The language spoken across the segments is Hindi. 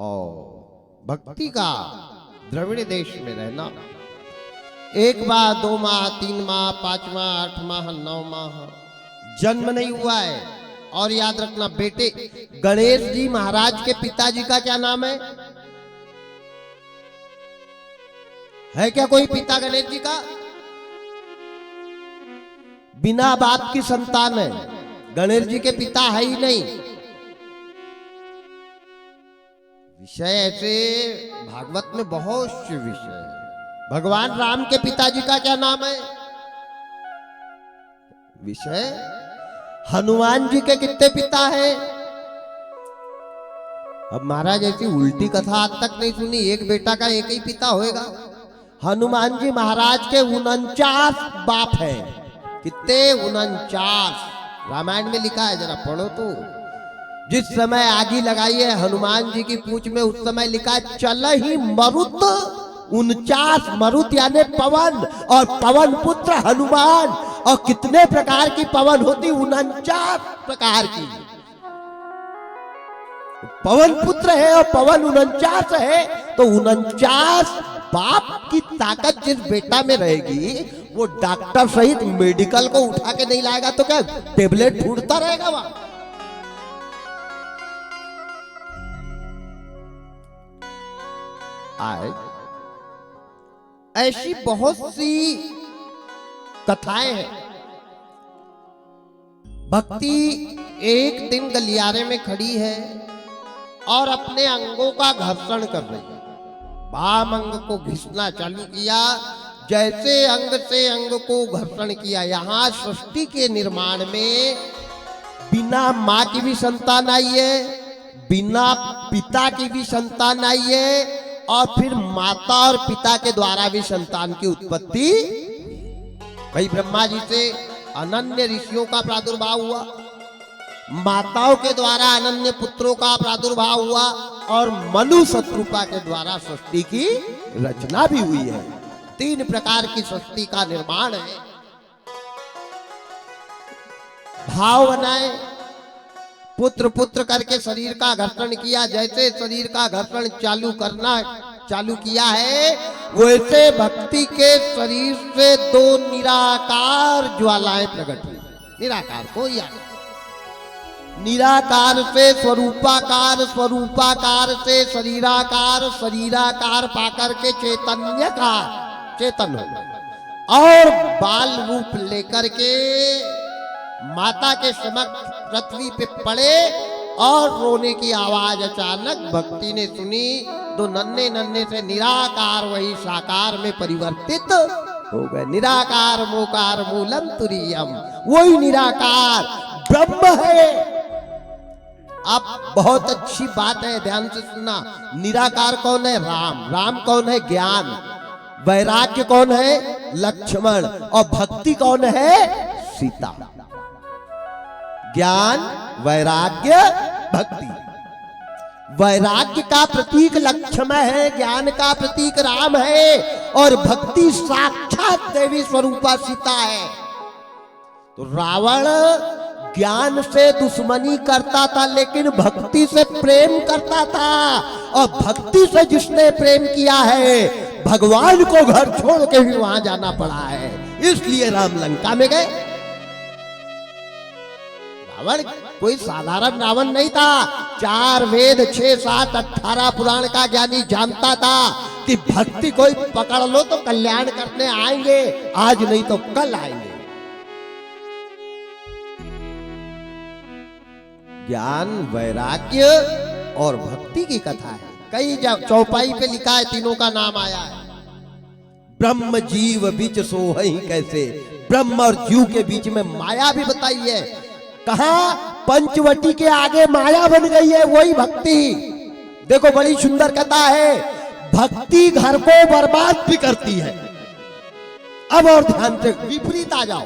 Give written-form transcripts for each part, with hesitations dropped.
और भक्ति का द्रविड़ देश में रहना, 1 माह 2 माह 3 माह 5 माह 8 माह 9 माह जन्म नहीं हुआ है। और याद रखना बेटे, गणेश जी महाराज के पिताजी का क्या नाम है क्या कोई पिता गणेश जी का? बिना बाप की संतान है, गणेश जी के पिता है ही नहीं। विषय ऐसे भागवत में बहुत से विषय है। भगवान राम के पिताजी का क्या नाम है? विषय। हनुमान जी के कितने पिता हैं? अब महाराज ऐसी उल्टी कथा आज तक नहीं सुनी, एक बेटा का एक ही पिता होएगा। हनुमान जी महाराज के 49 बाप हैं। कितने? 49। रामायण में लिखा है, जरा पढ़ो तो। जिस समय आगी लगाई है हनुमान जी की पूंछ में, उस समय लिखा है चल ही मरुत 49 मरुत यानी पवन, और पवन पुत्र हनुमान। और कितने प्रकार की पवन होती? 49 प्रकार की। पवन पुत्र है और पवन 49 है, तो 49 बाप की ताकत जिस बेटा में रहेगी, वो डॉक्टर सहित मेडिकल को उठा के नहीं लाएगा तो क्या टेबलेट ढूंढता रहेगा वहां? आज ऐसी बहुत सी कथाएं हैं। भक्ति एक दिन गलियारे में खड़ी है और अपने अंगों का घर्षण कर रही है। वाम अंग को घिसना चालू किया, जैसे अंग से अंग को घर्षण किया। यहां सृष्टि के निर्माण में बिना मां की भी संतान आई है, बिना पिता की भी संतान आई है, और फिर माता और पिता के द्वारा भी संतान की उत्पत्ति। भाई ब्रह्मा जी से अनन्य ऋषियों का प्रादुर्भाव हुआ, माताओं के द्वारा अनन्य पुत्रों का प्रादुर्भाव हुआ, और मनु शत्रुपा के द्वारा सृष्टि की रचना भी हुई है। 3 प्रकार की सृष्टि का निर्माण है। भाव बनाए, पुत्र पुत्र करके शरीर का घर्षण किया। जैसे शरीर का घर्षण चालू किया है, वैसे भक्ति के शरीर से 2 निराकार ज्वालाएं प्रकट हुई। निराकार को याद, निराकार से स्वरूपाकार, स्वरूपाकार से शरीराकार, शरीराकार पाकर के चेतन हो, और बाल रूप लेकर के माता के समक्ष पृथ्वी पे पड़े, और रोने की आवाज अचानक भक्ति ने सुनी। 2 नन्हे नन्हे से निराकार वही साकार में परिवर्तित हो गए। निराकार मोकार मूलम तुरीयम, वही निराकार ब्रह्म है। अब बहुत अच्छी बात है, ध्यान से सुनना। निराकार कौन है? राम। राम कौन है? ज्ञान। वैराग्य कौन है? लक्ष्मण। और भक्ति कौन है? सीता। ज्ञान, वैराग्य, भक्ति। वैराग्य का प्रतीक लक्ष्मण है, ज्ञान का प्रतीक राम है, और भक्ति साक्षात देवी स्वरूपा सीता है। तो रावण ज्ञान से दुश्मनी करता था, लेकिन भक्ति से प्रेम करता था। और भक्ति से जिसने प्रेम किया है, भगवान को घर छोड़ के भी वहां जाना पड़ा है। इसलिए राम लंका में गए। रावण कोई साधारण रावण नहीं था। 4 वेद 6 7 18 पुराण का ज्ञानी जानता था कि भक्ति कोई पकड़ लो तो कल्याण करने आएंगे, आज नहीं तो कल आएंगे। ज्ञान, वैराग्य और भक्ति की कथा है। कई चौपाई पे लिखा है, तीनों का नाम आया है। ब्रह्म जीव बीच सोहई कैसे, ब्रह्म और जीव के बीच में माया भी बताई है। कहा? पंचवटी के आगे माया बन गई है, वही भक्ति। देखो बड़ी सुंदर कथा है। भक्ति घर को बर्बाद भी करती है। अब और ध्यान से विपरीत आ जाओ।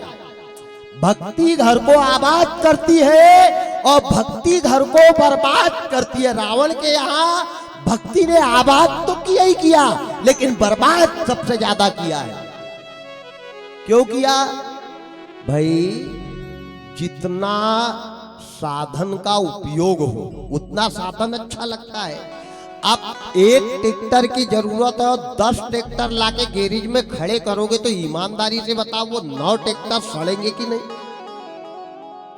भक्ति घर को आबाद करती है और भक्ति घर को बर्बाद करती है। रावण के यहाँ भक्ति ने आबाद तो किया ही किया, लेकिन बर्बाद सबसे ज्यादा किया है। क्यों किया? भाई जितना साधन का उपयोग हो उतना साधन अच्छा लगता है। अब एक ट्रैक्टर की जरूरत है और 10 ट्रैक्टर लाके गैरेज में खड़े करोगे तो ईमानदारी से बताओ वो 9 ट्रैक्टर सड़ेंगे कि नहीं?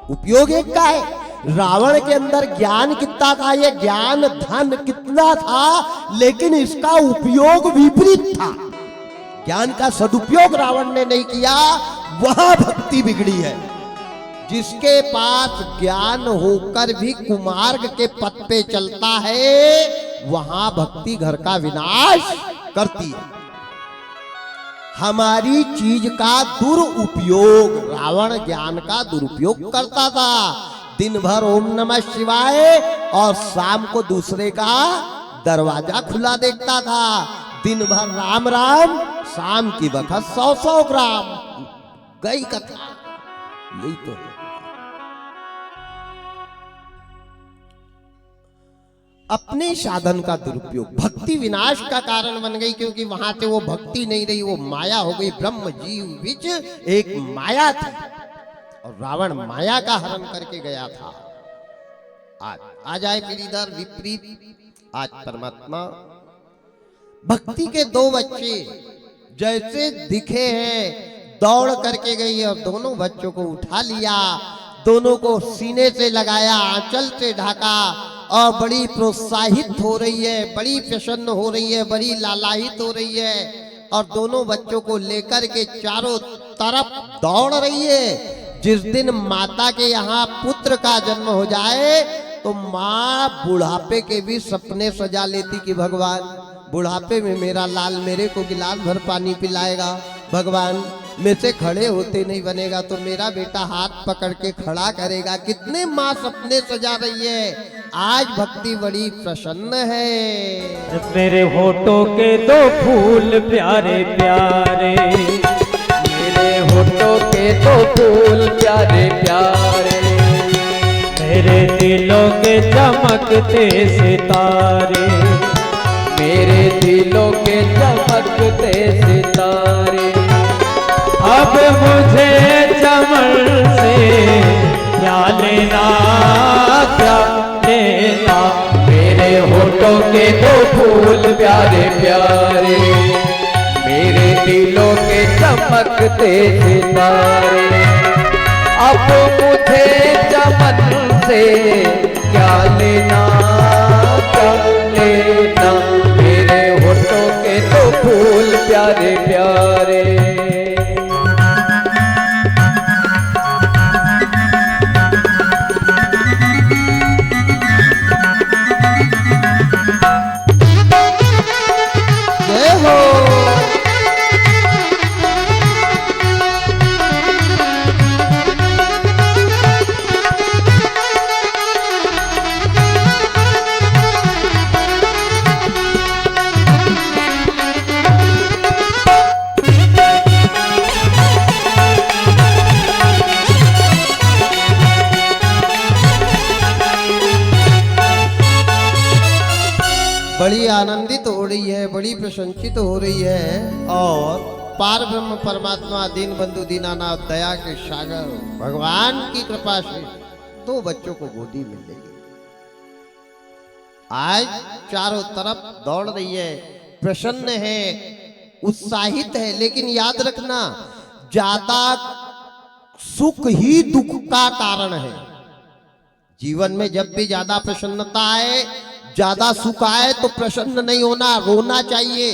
उपयोग एक का है। रावण के अंदर ज्ञान कितना था, ये ज्ञान धन कितना था, लेकिन इसका उपयोग विपरीत था। ज्ञान का सदुपयोग रावण ने नहीं किया, वहां भक्ति बिगड़ी है। जिसके पास ज्ञान होकर भी कुमार्ग के पथ पे चलता है, वहां भक्ति घर का विनाश करती है। हमारी चीज का दुरुपयोग, रावण ज्ञान का दुरुपयोग करता था। दिन भर ओम नमः शिवाय और शाम को दूसरे का दरवाजा खुला देखता था। दिन भर राम राम, शाम की वक्त 100-100 ग्राम। गई कथा, यही तो है। अपने साधन का दुरुपयोग भक्ति विनाश का कारण बन गई, क्योंकि वहां से वो भक्ति नहीं रही, वो माया हो गई। ब्रह्म जीव बीच एक माया थी और रावण माया का हरण करके गया था। आज आए फिर इधर विपरीत। आज परमात्मा भक्ति के 2 बच्चे जैसे दिखे हैं, दौड़ करके गई और दोनों बच्चों को उठा लिया, दोनों को सीने से लगाया, आंचल से ढका और बड़ी प्रोत्साहित हो रही है, बड़ी प्रसन्न हो रही है, बड़ी लालायित हो रही है और दोनों बच्चों को लेकर के चारों तरफ दौड़ रही है। जिस दिन माता के यहाँ पुत्र का जन्म हो जाए तो माँ बुढ़ापे के भी सपने सजा लेती कि भगवान बुढ़ापे में मेरा लाल मेरे को गिलास भर पानी पिलाएगा, भगवान में से खड़े होते नहीं बनेगा तो मेरा बेटा हाथ पकड़ के खड़ा करेगा। कितने माँ सपने सजा रही है। आज भक्ति बड़ी प्रसन्न है। मेरे होठों के 2 फूल प्यारे प्यारे, मेरे होठों के 2 फूल प्यारे प्यारे, मेरे दिलों के चमकते सितारे, मेरे दिलों के चमकते सितारे। अब मुझे चमन से क्या लेना क्या लेना। मेरे होठों के 2 फूल प्यारे प्यारे, मेरे दिलों के चमकते सितारे। अब मुझे चमन से क्या लेना क्या लेना। मेरे होठों के 2 फूल प्यारे प्यारे। बड़ी आनंदित हो रही है, बड़ी प्रशंसित हो रही है और पार ब्रह्म परमात्मा दीन बंधु दीनानाथ दया के सागर भगवान की कृपा से 2 बच्चों को गोदी मिल रही है। आज चारों तरफ दौड़ रही है, प्रसन्न है, उत्साहित है। लेकिन याद रखना, ज्यादा सुख ही दुख का कारण है। जीवन में जब भी ज्यादा प्रसन्नता आए, ज्यादा सुख आए तो प्रसन्न नहीं होना, रोना चाहिए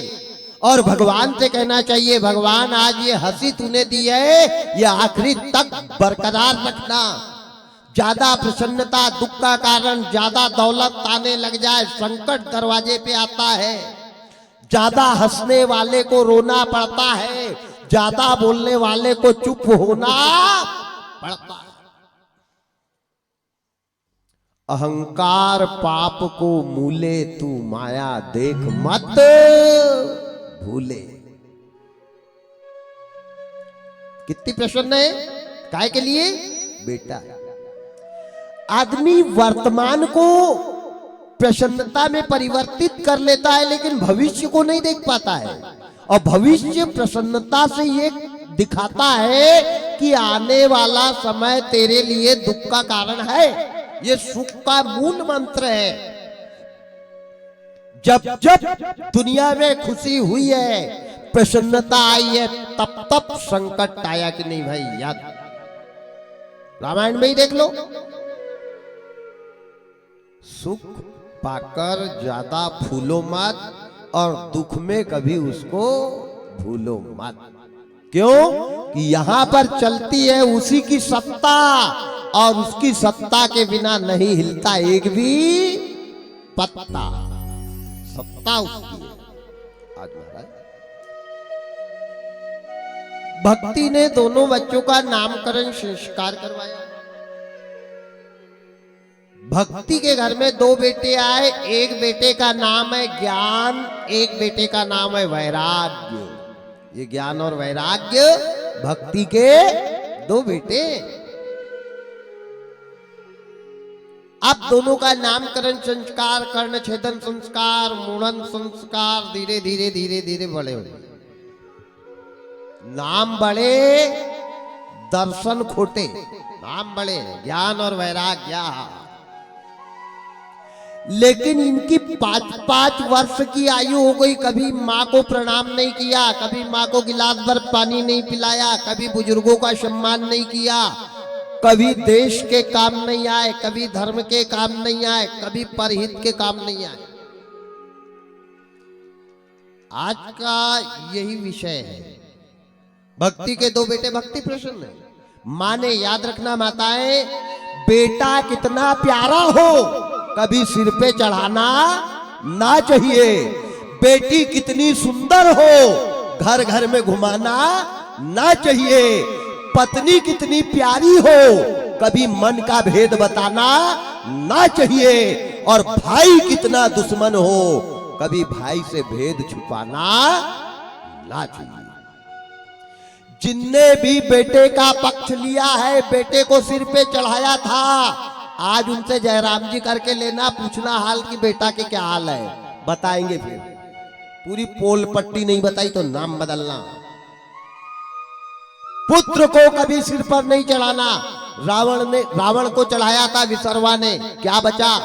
और भगवान से कहना चाहिए भगवान आज ये हंसी तूने दी है, ये आखिरी तक बरकरार रखना। ज्यादा प्रसन्नता दुख का कारण, ज्यादा दौलत आने लग जाए संकट दरवाजे पे आता है। ज्यादा हंसने वाले को रोना पड़ता है, ज्यादा बोलने वाले को चुप होना पड़ता है। अहंकार पाप को मूले, तू माया देख मत भूले। कितनी प्रसन्न है, काय के लिए बेटा। आदमी वर्तमान को प्रसन्नता में परिवर्तित कर लेता है लेकिन भविष्य को नहीं देख पाता है। और भविष्य प्रसन्नता से ये दिखाता है कि आने वाला समय तेरे लिए दुख का कारण है। ये सुख का मूल मंत्र है। जब जब दुनिया में खुशी हुई है, प्रसन्नता आई है, तब तब संकट आया कि नहीं भाई? याद रामायण में ही देख लो। सुख पाकर ज्यादा फूलो मत और दुख में कभी उसको भूलो मत। क्यों? कि यहां पर चलती है उसी की सत्ता, और उसकी सत्ता के बिना नहीं हिलता एक भी पत्ता। सत्ता उसकी है। आज महाराज भक्ति ने दोनों बच्चों का नामकरण संस्कार करवाया। भक्ति के घर में दो बेटे आए, एक बेटे का नाम है ज्ञान, एक बेटे का नाम है वैराग्य। ये ज्ञान और वैराग्य भक्ति के दो बेटे। अब दोनों का नामकरण संस्कार, कर्ण छेदन संस्कार, मुंडन संस्कार धीरे धीरे धीरे धीरे बड़े हुए। नाम बड़े, दर्शन खोटे। नाम बड़े, ज्ञान और वैराग्य। लेकिन इनकी 5-5 वर्ष की आयु हो गई, कभी माँ को प्रणाम नहीं किया, कभी माँ को गिलास भर पानी नहीं पिलाया, कभी बुजुर्गों का सम्मान नहीं किया, कभी देश के काम नहीं आए, कभी धर्म के काम नहीं आए, कभी परहित के काम नहीं आए। आज का यही विषय है। भक्ति के दो बेटे भक्ति प्रसन्न है। माँ ने याद रखना, माताएं, बेटा कितना प्यारा हो कभी सिर पे चढ़ाना ना चाहिए। बेटी कितनी सुंदर हो घर घर में घुमाना ना चाहिए। पत्नी कितनी प्यारी हो कभी मन का भेद बताना ना चाहिए। और भाई कितना दुश्मन हो कभी भाई से भेद छुपाना ना चाहिए। जिनने भी बेटे का पक्ष लिया है, बेटे को सिर पे चढ़ाया था, आज उनसे जयराम जी करके लेना, पूछना हाल कि बेटा के क्या हाल है, बताएंगे। फिर पूरी पोल पट्टी नहीं बताई तो नाम बदलना। पुत्र को कभी सिर पर नहीं चढ़ाना। रावण को चढ़ाया था विसर्वा ने, क्या बचा?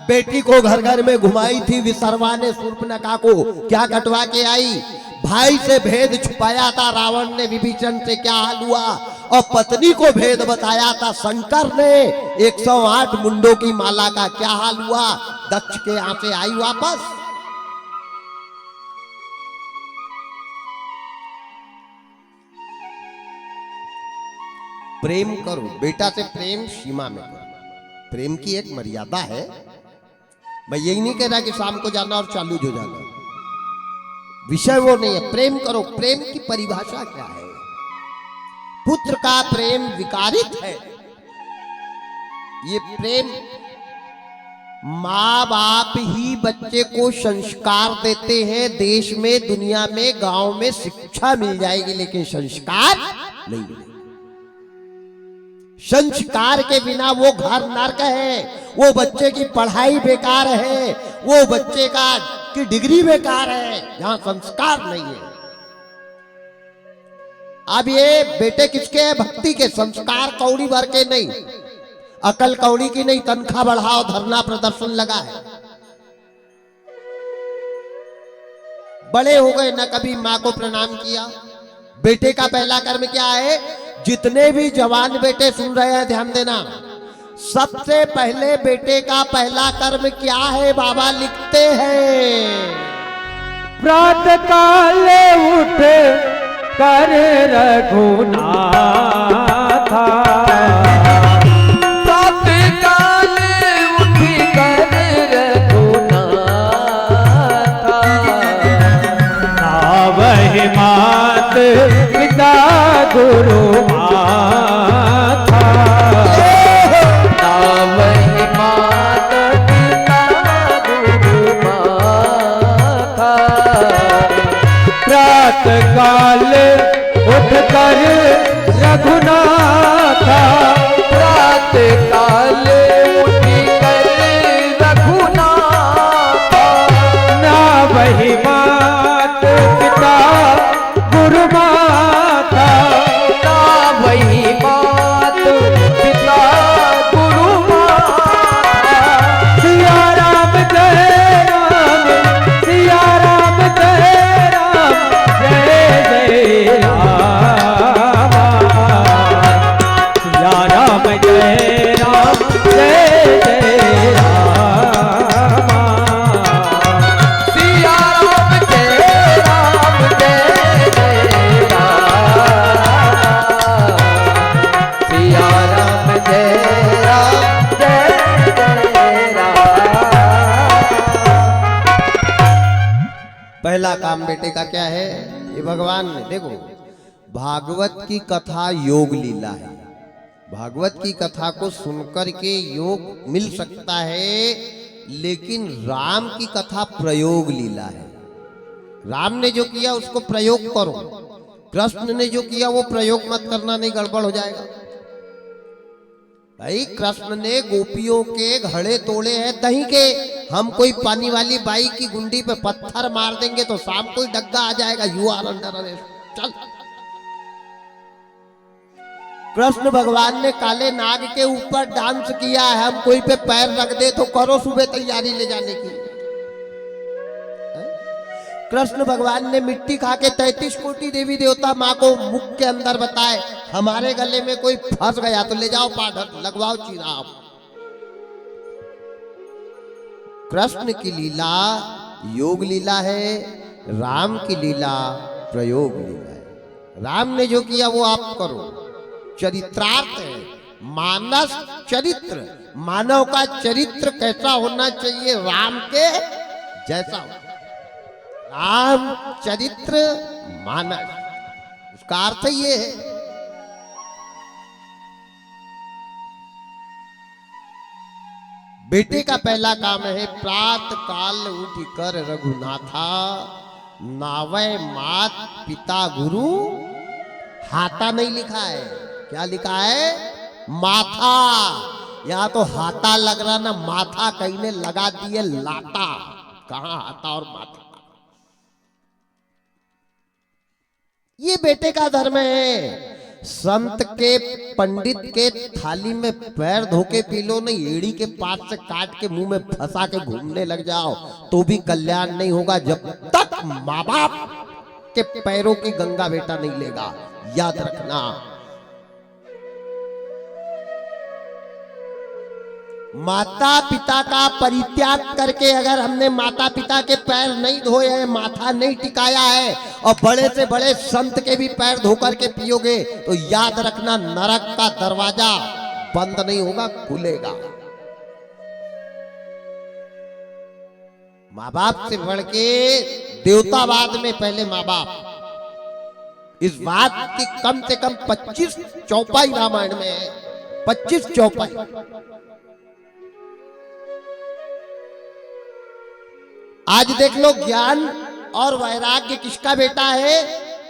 बेटी को घर घर में घुमाई थी विसर्वा ने, शूर्पणखा को क्या कटवा के आई? भाई से भेद छुपाया था रावण ने विभीषण से, क्या हाल हुआ? और पत्नी को भेद बताया था शंकर ने 108 मुंडों की माला का, क्या हाल हुआ? दक्ष के यहां से आई वापस। प्रेम करो, बेटा से प्रेम सीमा में करो। प्रेम की एक मर्यादा है। मैं यही नहीं कह रहा कि शाम को जाना और चालू हो जाना, विषय वो नहीं है। प्रेम करो। प्रेम की परिभाषा क्या है? पुत्र का प्रेम विकारित है। ये प्रेम माँ बाप ही बच्चे को संस्कार देते हैं। देश में, दुनिया में, गांव में शिक्षा मिल जाएगी, लेकिन संस्कार नहीं मिलेगा। संस्कार के बिना वो घर नर्क है, वो बच्चे की पढ़ाई बेकार है, वो बच्चे की डिग्री बेकार है, जहां संस्कार नहीं है। अब ये बेटे किसके हैं? भक्ति के। संस्कार कौड़ी भर के नहीं, अकल कौड़ी की नहीं। तनख्वाह बढ़ाओ, धरना प्रदर्शन लगा है। बड़े हो गए ना, कभी मां को प्रणाम किया। बेटे का पहला कर्म क्या है? जितने भी जवान बेटे सुन रहे हैं ध्यान देना, सबसे पहले बेटे का पहला कर्म क्या है? बाबा लिखते हैं, प्रातः काल उठ कर रघुनाथा। प्रातः काल उठ कर रघुनाथा। नावहि मात पिता गुरु माथा। नावहि मात पिता गुरु माथा। प्रातः काल उठ कर रघुनाथा। प्रातः काल उठ कर रघुनाथा। नावहि मात पिता गुरु माता। नावहि मात पिता गुरु माता। सिया राम जय राम पहला काम बेटे का क्या है? ये भगवान ने देखो, भागवत की कथा योग लीला है। भागवत की कथा को सुनकर के योग मिल सकता है, लेकिन राम की कथा प्रयोग लीला है। राम ने जो किया उसको प्रयोग करो, कृष्ण ने जो किया वो प्रयोग मत करना, नहीं गड़बड़ हो जाएगा। भाई कृष्ण ने गोपियों के घड़े तोड़े हैं दही के। हम कोई पानी वाली बाई की गुंडी पे पत्थर मार देंगे तो शाम को ही डग्गा आ जाएगा, यू आर अंडर अरेस्ट, चल। कृष्ण भगवान ने काले नाग के ऊपर डांस किया है, हम कोई पे पैर रख दे तो करो सुबह तैयारी ले जाने की। कृष्ण भगवान ने मिट्टी खा के 33 कोटि देवी देवता माँ को मुख के अंदर बताए, हमारे गले में कोई फंस गया तो ले जाओ पाठक, लगवाओ चिराग। कृष्ण की लीला योग लीला है, राम की लीला प्रयोग लीला है। राम ने जो किया वो आप करो, चरित्रार्थ है, मानस चरित्र, मानव का चरित्र कैसा होना चाहिए, राम के जैसा हो। राम चरित्र मानस, उसका अर्थ ये है। बेटे का पहला काम है प्रात काल उठकर रघुनाथा, नावै मात पिता गुरु हाथा नहीं लिखा है, क्या लिखा है? माथा। यहां तो हाथा लग रहा ना, माथा कहीं ने लगा दिए लाता, कहां हाथा और माथा। ये बेटे का धर्म है। संत के पंडित के थाली में पैर धोके पी लो, नहीं एड़ी के पास से काट के मुंह में फंसा के घूमने लग जाओ तो भी कल्याण नहीं होगा, जब तक माँ बाप के पैरों की गंगा बेटा नहीं लेगा, याद रखना। माता पिता का परित्याग करके अगर हमने माता पिता के पैर नहीं धोए हैं, माथा नहीं टिकाया है, और बड़े से बड़े संत के भी पैर धो करके पियोगे तो याद रखना नरक का दरवाजा बंद नहीं होगा, खुलेगा। माँ बाप से बढ़ के देवतावाद में पहले माँ बाप। इस बात की कम से कम 25 चौपाई रामायण में है, 25 चौपाई। आज देख लो, ज्ञान और वैराग्य किसका बेटा है?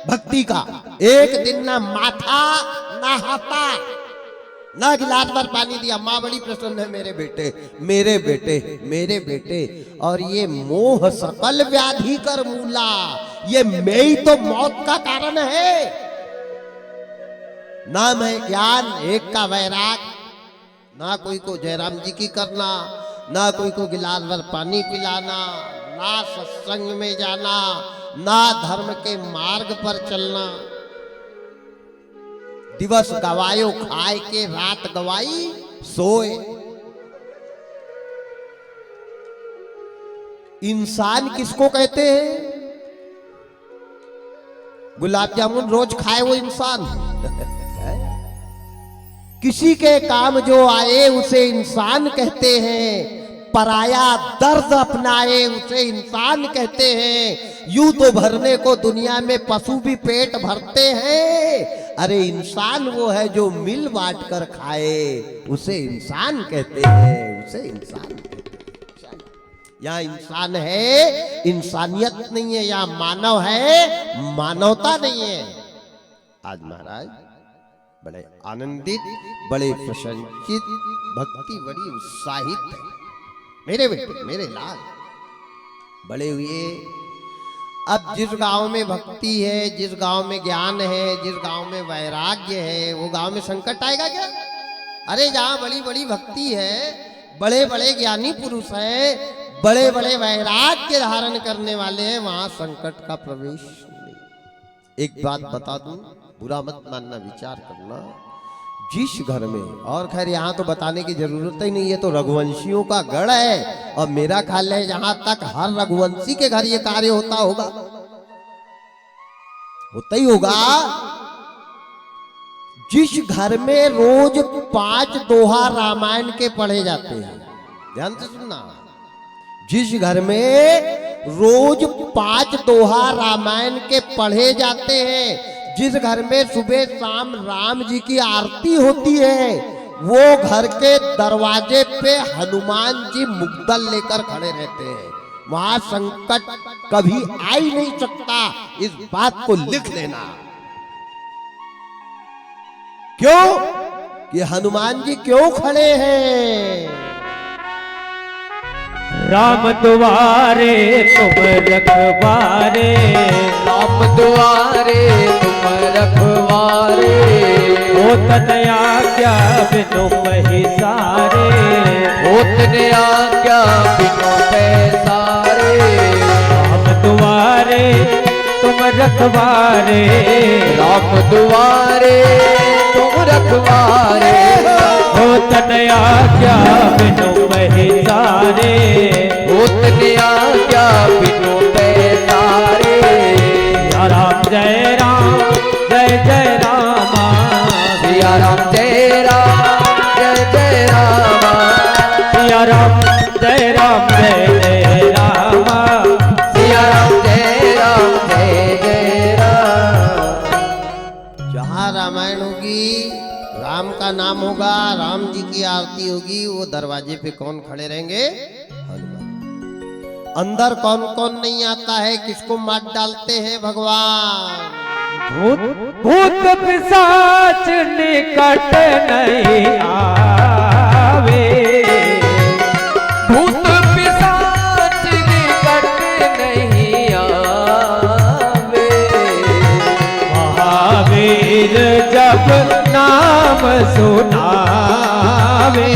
भक्ति का। एक दिन ना माथा ना हाथा ना गिलास भर पानी दिया, माँ बड़ी प्रसन्न है, मेरे बेटे मेरे बेटे मेरे बेटे। और ये मोह सकल व्याधि कर मूला, ये मैं ही तो मौत का कारण है। ना मैं ज्ञान, एक का वैराग, ना कोई को जयराम जी की करना, ना कोई को गिलास भर पानी पिलाना, ना सत्संग में जाना, ना धर्म के मार्ग पर चलना। दिवस गवायो खाए के, रात गवाई सोए। इंसान किसको कहते हैं? गुलाब जामुन रोज खाए वो इंसान? किसी के काम जो आए उसे इंसान कहते हैं, पराया दर्द अपनाए उसे इंसान कहते हैं। यूं तो भरने को दुनिया में पशु भी पेट भरते हैं, अरे इंसान वो है जो मिल बांट कर खाए, उसे इंसान कहते हैं, उसे इंसान कहते हैं। यहाँ इंसान है, इंसानियत नहीं है, यहाँ मानव है, मानवता नहीं है। आज महाराज बड़े आनंदित, बड़े प्रसन्नचित, भक्ति बड़ी उत्साहित है। मेरे बेटे मेरे लाल बड़े हुए। अब जिस गांव में भक्ति है, जिस गांव में ज्ञान है, जिस गांव में वैराग्य है, वो गांव में संकट आएगा क्या? अरे जहां बड़ी बड़ी भक्ति है, बड़े बड़े ज्ञानी पुरुष हैं, बड़े बड़े वैराग्य धारण करने वाले हैं, वहां संकट का प्रवेश नहीं। एक बात बता दूं, बुरा मत मानना, विचार करना। जिस घर में, और खैर यहाँ तो बताने की जरूरत ही नहीं है, तो रघुवंशियों का गढ़ है, और मेरा ख्याल है जहां तक हर रघुवंशी के घर ये कार्य होता होगा, होता ही होगा। जिस घर में रोज 5 दोहा रामायण के पढ़े जाते हैं, ध्यान से सुनना, जिस घर में रोज 5 दोहा रामायण के पढ़े जाते हैं। जिस घर में सुबह शाम राम जी की आरती होती है, वो घर के दरवाजे पे हनुमान जी मुद्दल लेकर खड़े रहते हैं। वहां संकट कभी आ ही नहीं सकता, इस बात को लिख लेना। क्यों कि हनुमान जी क्यों खड़े हैं? राम दुआरे तुम रखवारे, राम दुआरे तुम रखवारे, होत नया क्या बिनु पहिसारे, होत ने आज्ञा बिनु पैसारे। राम दुआरे तुम रखवारे, राम दुआरे तुम रखवारे, होत नया क्या बिनु पहिसारे, होत ने आज्ञा बिनु पैसारे। सिया राम जय राम जय जय रामा, सिया राम जय राम जय जय रामा, सिया राम जय राम जय जय रामा, सिया राम जय जय राम। जहां रामायण होगी, राम का नाम होगा, राम जी की आरती होगी, वो दरवाजे पे कौन खड़े रहेंगे? हनुमान। अंदर कौन कौन नहीं आता है, किसको मार डालते हैं भगवान? भूत भूत पिशाच निकट नहीं आवे, भूत पिशाच निकट नहीं आवे, महावीर जब नाम सुनावे,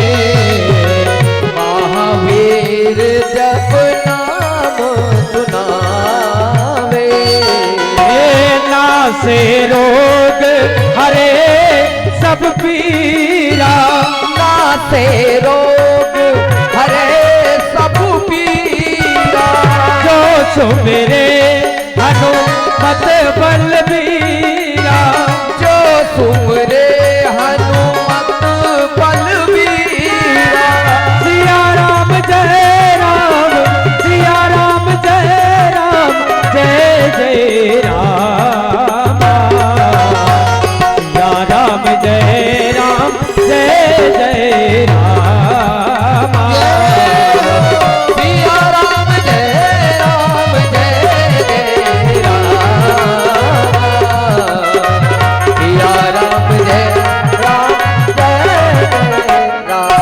महावीर जब नाम सुनावे। से रोग हरे सब पीरा, नासे रोग हरे सब पीरा, जो सुमेरे हनुमत बलबीरा, जो सुमरे हनुमत बलबीरा। सिया राम जय राम, सिया राम जय राम, जय जय राम, सिया राम जय राम जय जय राम, सिया राम जय राम जय जय राम, सिया राम जय राम जय जय राम।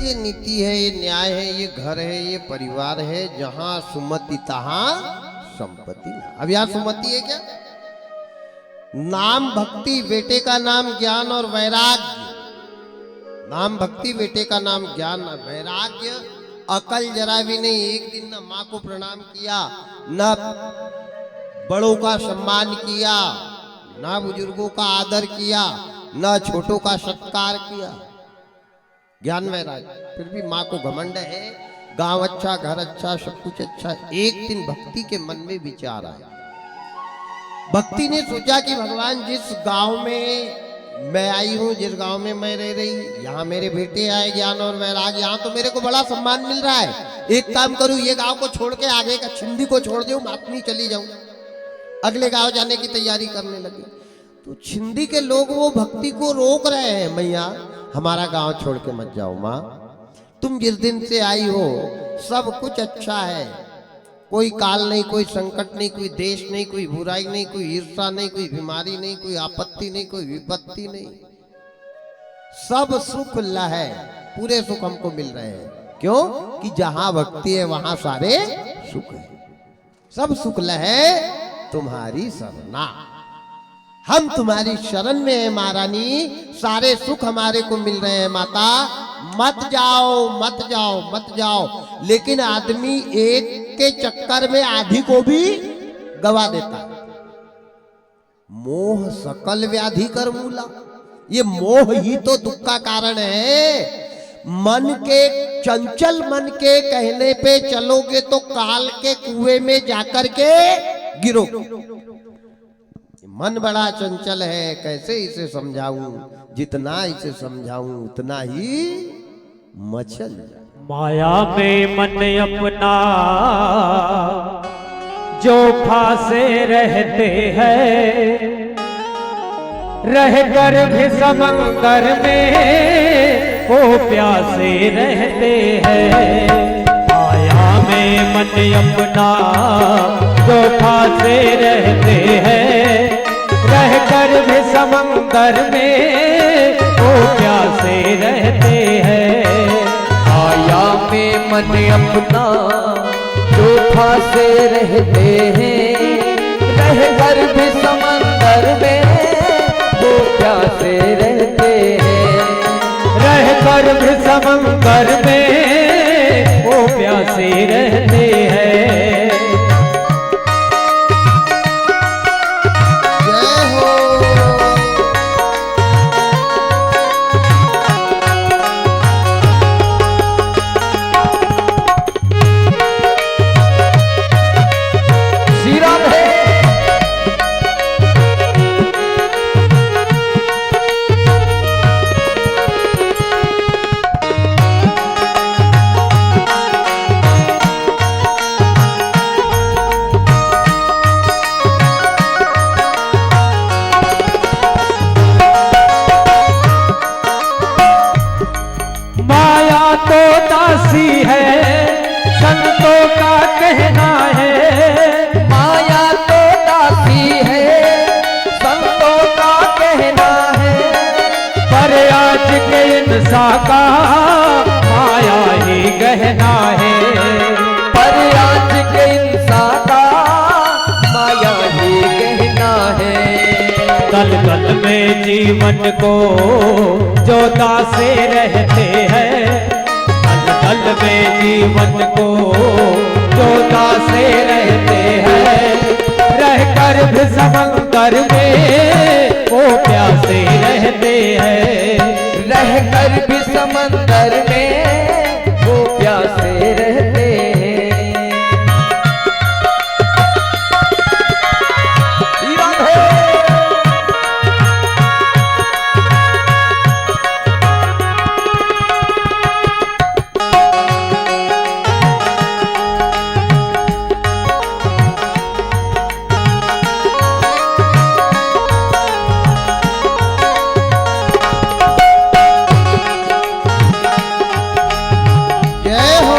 ये नीति है, ये न्याय है, ये घर है, ये परिवार है। जहां सुमति तहां संपत्ति। अब यहाँ सुमति है क्या? नाम भक्ति, बेटे का नाम ज्ञान और वैराग्य। नाम भक्ति, बेटे का नाम ज्ञान और वैराग्य। अकल जरा भी नहीं। एक दिन न माँ को प्रणाम किया, न बड़ों का सम्मान किया, न बुजुर्गों का आदर किया, न छोटों का सत्कार किया। ज्ञान वैराग्य। फिर भी माँ को घमंड है, गांव अच्छा, घर अच्छा, सब कुछ अच्छा। एक दिन भक्ति के मन में विचार आया। भक्ति ने सोचा कि भगवान, जिस गांव में मैं आई हूं, जिस गांव में मैं रह रही, यहाँ मेरे बेटे आए ज्ञान और वैराग्य, यहाँ तो मेरे को बड़ा सम्मान मिल रहा है। एक काम करूं, ये गांव को छोड़ के आगे का छिंदी को छोड़ दूं, मातनी चली जाऊं, अगले गांव जाने की तैयारी करने लगी। तो छिंदी के लोग वो भक्ति को रोक रहे हैं। मैया, हमारा गांव छोड़ के मत जाओ माँ, तुम जिस दिन से आई हो सब कुछ अच्छा है, कोई काल नहीं, कोई संकट नहीं, कोई देश नहीं, कोई बुराई नहीं, कोई ईर्षा नहीं, कोई बीमारी नहीं, कोई आपत्ति नहीं, कोई विपत्ति नहीं, सब सुख ला है, पूरे सुख हमको मिल रहे हैं। क्यों कि जहां भक्ति है वहां सारे सुख है। सब सुख ला है तुम्हारी सरना, हम तुम्हारी शरण में है महारानी, सारे सुख हमारे को मिल रहे हैं माता, मत जाओ मत जाओ मत जाओ। लेकिन आदमी एक के चक्कर में आधी को भी गवा देता है। मोह सकल व्याधि कर मूला, ये मोह ही तो दुख का कारण है। मन के, चंचल मन के कहने पे चलोगे तो काल के कुएं में जाकर के गिरो। मन बड़ा चंचल है, कैसे इसे समझाऊं, जितना इसे समझाऊं उतना ही मचल। माया में मन अपना जो फांसे रहते हैं, रहकर भी समंदर में वो प्यासे रहते हैं। माया में मन अपना जो फांसे रहते हैं, रहकर भी समंदर में वो प्यासे रहते हैं। माया में मन अपना जो फांसे रहते हैं, रहकर भी समंदर में वो प्यासे रहते हैं। रहकर भी समंदर में वो प्यासे रहते हैं। जय हो। श्री राम है। माया तो दासी है, संतों का कहना है। माया तो दासी है, संतों का कहना है। पर आज के इंसान का माया ही गहना है। पर आज के इंसान का माया ही कहना है। तल तल में जीवन को जो दासे रहते हैं, तल तल में जीवन को जो दासे रहते हैं, रहकर भी समंदर में वो प्यासे रहते हैं। रहकर भी समंदर में वो प्यासे रहते हैं। श्री राम है। जय हो।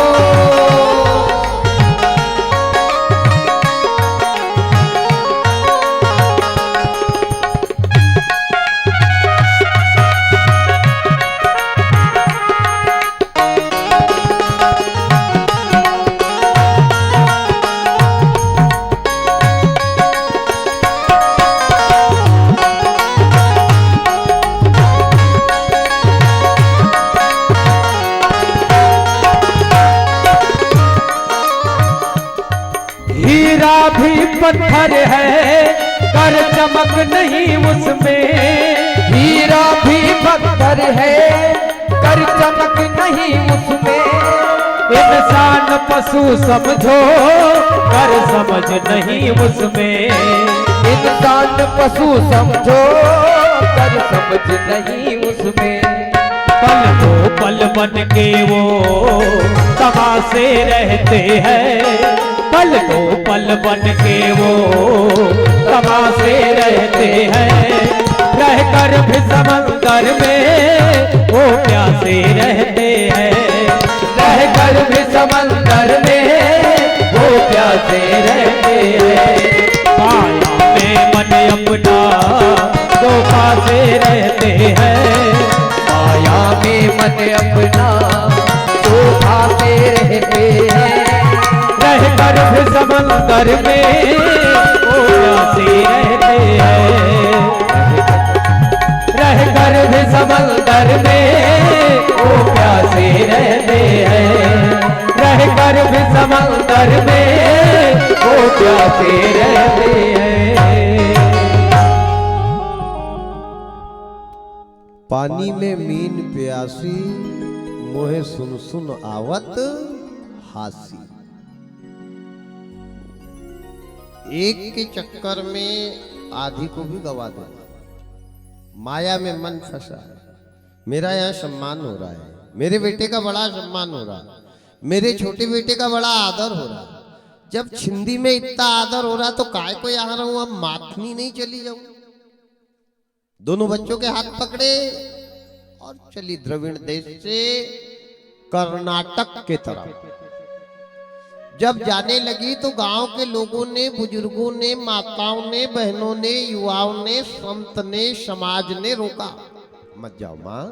हीरा भी पत्थर है, कर चमक नहीं उसमें। हीरा भी पत्थर है, कर चमक नहीं उसमें। इंसान पशु समझो, कर समझ नहीं उसमें। इंसान पशु समझो, कर समझ नहीं उसमें। पल दो पल बन के वो तमाशे रहते हैं। पल दो पल बन के वो तमाशे रहते हैं। रहकर भी समंदर में वो प्यासे रहते हैं। रहकर भी समंदर में वो प्यासे रहते हैं। माया में मन अपना जो पासे रहते हैं। माया में मन अपना जो भाते रहते हैं। रहकर भी समंदर में वो प्यासे रहते हैं। रहकर भी समंदर में वो प्यासे रहते हैं। रहकर भी समंदर में वो प्यासे रहते हैं। पानी में मीन प्यासी, मोहे सुन सुन आवत हासी। एक के चक्कर में आधी को भी गवा दो। माया में मन फंसा है। मेरा यहाँ सम्मान हो रहा है, मेरे बेटे का बड़ा सम्मान हो रहा है, मेरे छोटे बेटे का बड़ा आदर हो रहा। जब छिंदी में इतना आदर हो रहा तो काय को यहाँ रहूं, अब माथनी नहीं चली जाऊं। दोनों बच्चों के हाथ पकड़े और चली द्रविड़ देश से कर्नाटक के तरफ। जब जाने लगी तो गांव के लोगों ने, बुजुर्गों ने, माताओं ने, बहनों ने, युवाओं ने, संत ने, समाज ने रोका, मत जाओ मां,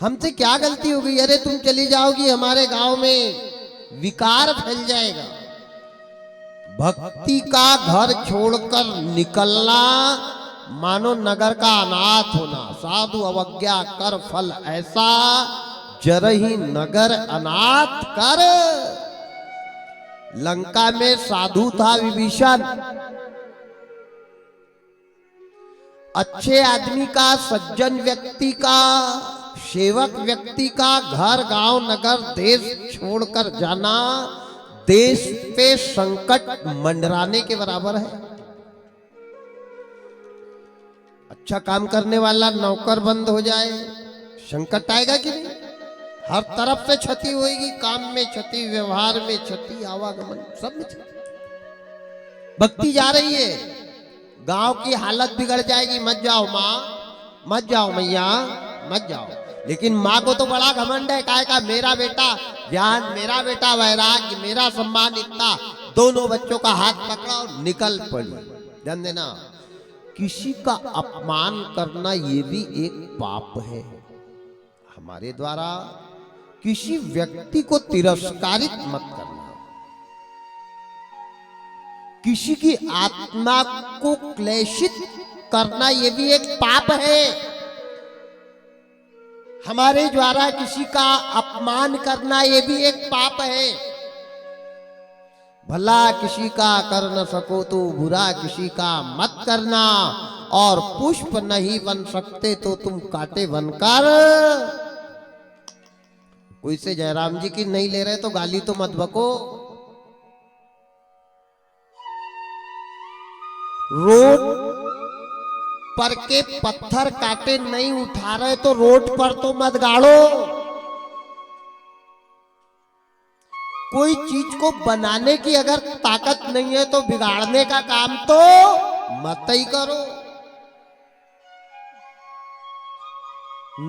हमसे क्या गलती हो गई? अरे तुम चली जाओगी हमारे गांव में विकार फैल जाएगा। भक्ति का घर छोड़कर निकलना मानो नगर का अनाथ होना। साधु अवज्ञा कर फल ऐसा, जरही नगर अनाथ कर। लंका में साधु था विभीषण, अच्छे आदमी का, सज्जन व्यक्ति का, सेवक व्यक्ति का घर, गांव, नगर, देश छोड़कर जाना देश पे संकट मंडराने के बराबर है। अच्छा काम करने वाला नौकर बंद हो जाए, संकट आएगा कि नहीं? हर तरफ से क्षति होगी, काम में क्षति, व्यवहार में क्षति, आवागमन सब में क्षति। भक्ति जा रही है, गांव की हालत बिगड़ जाएगी। मत जाओ माँ, मत जाओ मैया, मत जाओ। लेकिन माँ को तो बड़ा घमंड है, काय का मेरा बेटा ज्ञान, मेरा बेटा वैराग्य, मेरा सम्मान इतना। दोनों बच्चों का हाथ पकड़ा और निकल पड़ी। ध्यान देना, किसी का अपमान करना ये भी एक पाप है। हमारे द्वारा किसी व्यक्ति को तिरस्कारित मत करना, किसी की आत्मा को क्लेशित करना ये भी एक पाप है। हमारे द्वारा किसी का अपमान करना ये भी एक पाप है। भला किसी का कर न सको तो बुरा किसी का मत करना, और पुष्प नहीं बन सकते तो तुम कांटे बनकर। कोई से जयराम जी की नहीं ले रहे तो गाली तो मत बको। रोड पर के पत्थर काटे नहीं उठा रहे तो रोड पर तो मत गाड़ो। कोई चीज को बनाने की अगर ताकत नहीं है तो बिगाड़ने का काम तो मत ही करो।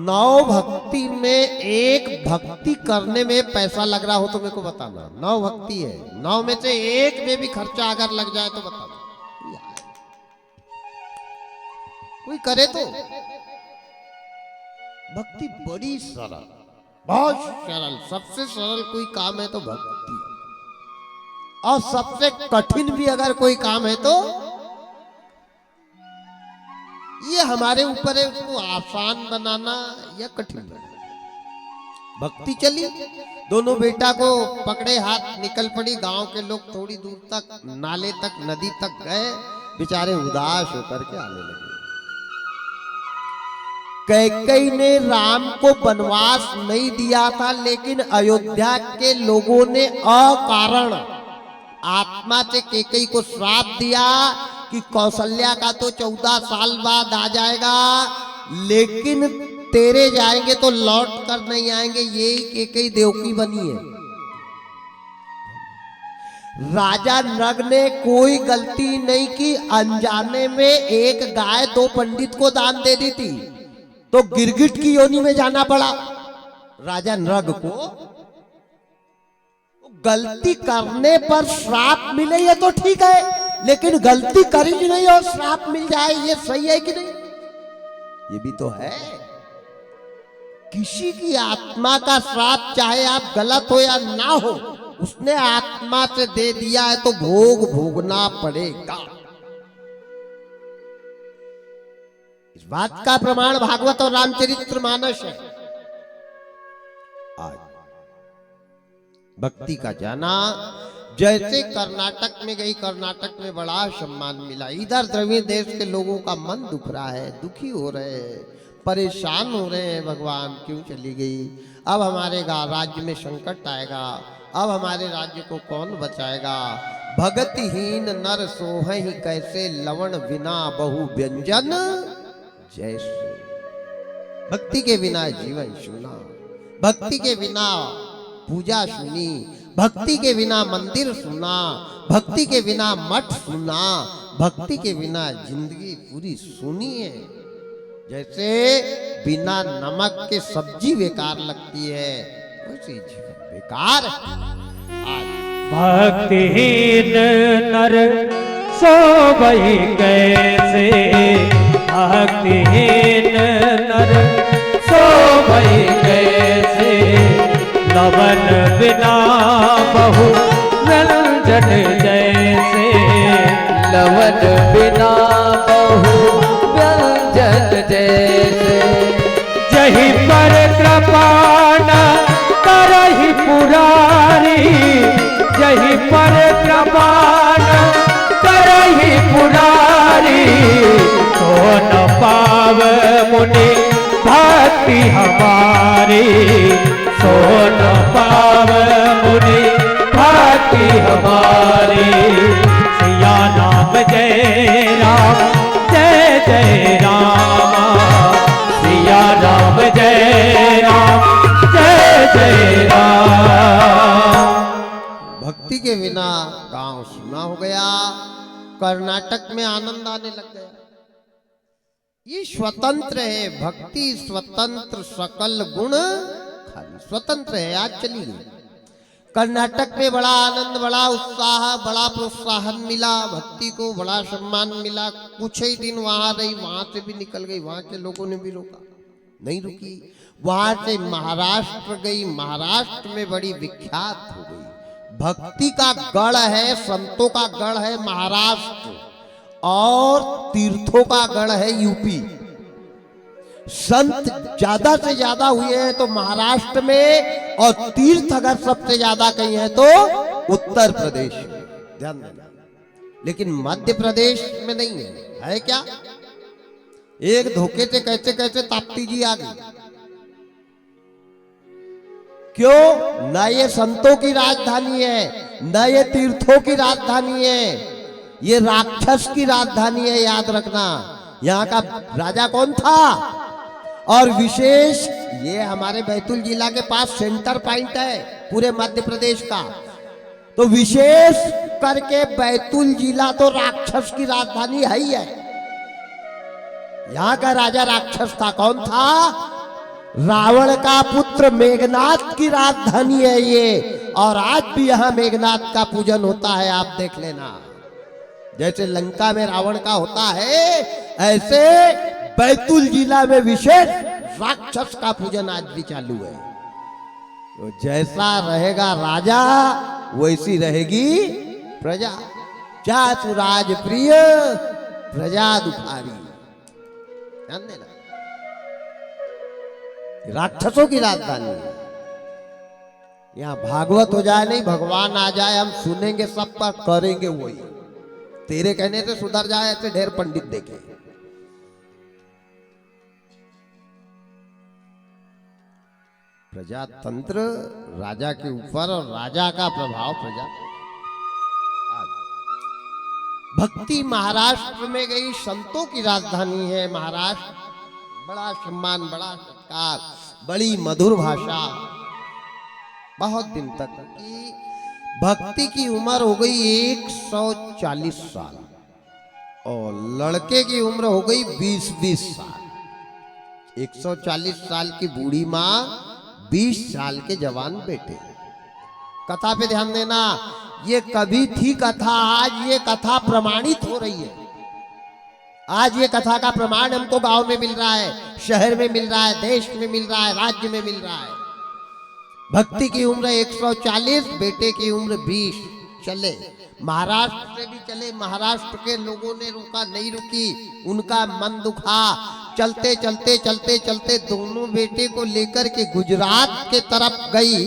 नौ भक्ति में एक भक्ति करने में पैसा लग रहा हो तो मेरे को बताना। 9 भक्ति है, 9 में से एक में भी खर्चा अगर लग जाए तो बताना। कोई करे तो। भक्ति बड़ी सरल, बहुत सरल, सबसे सरल कोई काम है तो भक्ति। और सबसे कठिन भी अगर कोई काम है तो ये हमारे ऊपर है, उसको आसान बनाना या कठिन बनाना। भक्ति चली, दोनों बेटा को पकड़े हाथ निकल पड़ी। गांव के लोग थोड़ी दूर तक, नाले तक, नदी तक गए, बेचारे उदास होकर के आने लगे। कैकेयी ने राम को वनवास नहीं दिया था, लेकिन अयोध्या के लोगों ने अकारण आत्मा से कैकेयी को श्राप दिया कि कौशल्या का तो 14 साल बाद आ जाएगा, लेकिन तेरे जाएंगे तो लौट कर नहीं आएंगे। यही कैकेयी देवकी बनी है। राजा नग ने कोई गलती नहीं की, अनजाने में एक गाय 2 पंडित को दान दे दी थी तो गिरगिट की योनि में जाना पड़ा राजा नग को। गलती करने पर श्राप मिले ये तो ठीक है, लेकिन गलती करी भी नहीं और श्राप मिल जाए ये सही है कि नहीं? ये भी तो है। किसी की आत्मा का श्राप चाहे आप गलत हो या ना हो, उसने आत्मा से दे दिया है तो भोग भोगना पड़ेगा। इस बात का प्रमाण भागवत और रामचरितमानस है। आज भक्ति का जाना, जैसे कर्नाटक में गई, कर्नाटक में बड़ा सम्मान मिला। इधर द्रविड़ देश के लोगों का मन दुख रहा है, दुखी हो रहे हैं, परेशान हो रहे हैं। भगवान क्यों चली गई? अब हमारे राज्य में संकट आएगा, अब हमारे राज्य को कौन बचाएगा? भगतिहीन नर सोहहि कैसे, लवण बिना बहु व्यंजन जैसे। भक्ति के बिना जीवन शून्य, भक्ति के बिना पूजा सुनी, भक्ति के बिना मंदिर सुना, भक्ति के बिना मठ सुना, भक्ति के बिना जिंदगी पूरी सुनी है। जैसे बिना नमक के सब्जी बेकार लगती है, वैसे जीवन बेकार है। भक्तिहीन नर सोवई कैसे, भक्तिहीन नर सोवई कैसे, लवन बिना बहु व्यंजन जैसे, लवन बिना बहु व्यंजन जैसे। जही पर कृपा न करहि पुरारी, जही पर कृपा न करहि पुरारी, तो न पाव मुनि भक्ति हमारी, सो न पाव मुनि भक्ति हमारी। सिया नाम जय राम जय जय राम, सिया राम जय राम जय जय राम। भक्ति के बिना गांव सुना हो गया, कर्नाटक में आनंद आने लग गया। ये स्वतंत्र है, भक्ति स्वतंत्र, सकल गुण खाली, स्वतंत्र है। आज चली गई कर्नाटक में, बड़ा आनंद, बड़ा उत्साह, बड़ा प्रोत्साहन मिला भक्ति को, बड़ा सम्मान मिला। कुछ ही दिन वहां रही, वहां से भी निकल गई, वहां के लोगों ने भी रोका, नहीं रुकी। वहां से महाराष्ट्र गई, महाराष्ट्र में बड़ी विख्यात हो गई। भक्ति का गढ़ है, संतों का गढ़ है महाराष्ट्र, और तीर्थों का गढ़ है यूपी। संत ज्यादा से ज्यादा हुए हैं तो महाराष्ट्र में, और तीर्थ अगर सबसे ज्यादा कहीं है तो उत्तर प्रदेश में, ध्यान देना। लेकिन मध्य प्रदेश में नहीं है, है क्या? एक धोखे से कैसे कैसे ताप्ती जी आ गई। क्यों? न ये संतों की राजधानी है, न ये तीर्थों की राजधानी है, ये राक्षस की राजधानी है, याद रखना। यहाँ का राजा कौन था? और विशेष ये हमारे बैतूल जिला के पास सेंटर पॉइंट है पूरे मध्य प्रदेश का, तो विशेष करके बैतूल जिला तो राक्षस की राजधानी है ही है। यहाँ का राजा राक्षस था, कौन था? रावण का पुत्र मेघनाथ की राजधानी है ये, और आज भी यहाँ मेघनाथ का पूजन होता है, आप देख लेना। जैसे लंका में रावण का होता है, ऐसे बैतूल जिला में विशेष राक्षस का पूजन आज भी चालू है। तो जैसा रहेगा राजा वैसी रहेगी प्रजा। जातु राज प्रिय प्रजा दुखारी, ध्यान देना। राक्षसों की राजधानी है। यहाँ भागवत हो जाए नहीं, भगवान आ जाए, हम सुनेंगे सब पर करेंगे वही। तेरे कहने से सुधर जाए ऐसे ढेर पंडित देखे। प्रजातंत्र राजा के ऊपर, और राजा का प्रभाव प्रजा। भक्ति महाराष्ट्र में गई, संतों की राजधानी है महाराष्ट्र। बड़ा सम्मान, बड़ा सत्कार, बड़ी मधुर भाषा। बहुत दिन तक की भक्ति की उम्र हो गई 140 साल, और लड़के की उम्र हो गई 20-20 साल। 140 साल की बूढ़ी माँ, 20 साल के जवान बेटे। कथा पे ध्यान देना, ये कभी थी कथा, आज ये कथा प्रमाणित हो रही है। आज ये कथा का प्रमाण हमको गांव में मिल रहा है, शहर में मिल रहा है, देश में मिल रहा है, राज्य में मिल रहा है। भक्ति की उम्र 140, बेटे की उम्र 20। चले महाराष्ट्र से भी चले, महाराष्ट्र के लोगों ने रोका, नहीं रुकी, उनका मन दुखा। चलते चलते चलते चलते दोनों बेटे को लेकर के गुजरात के तरफ गई,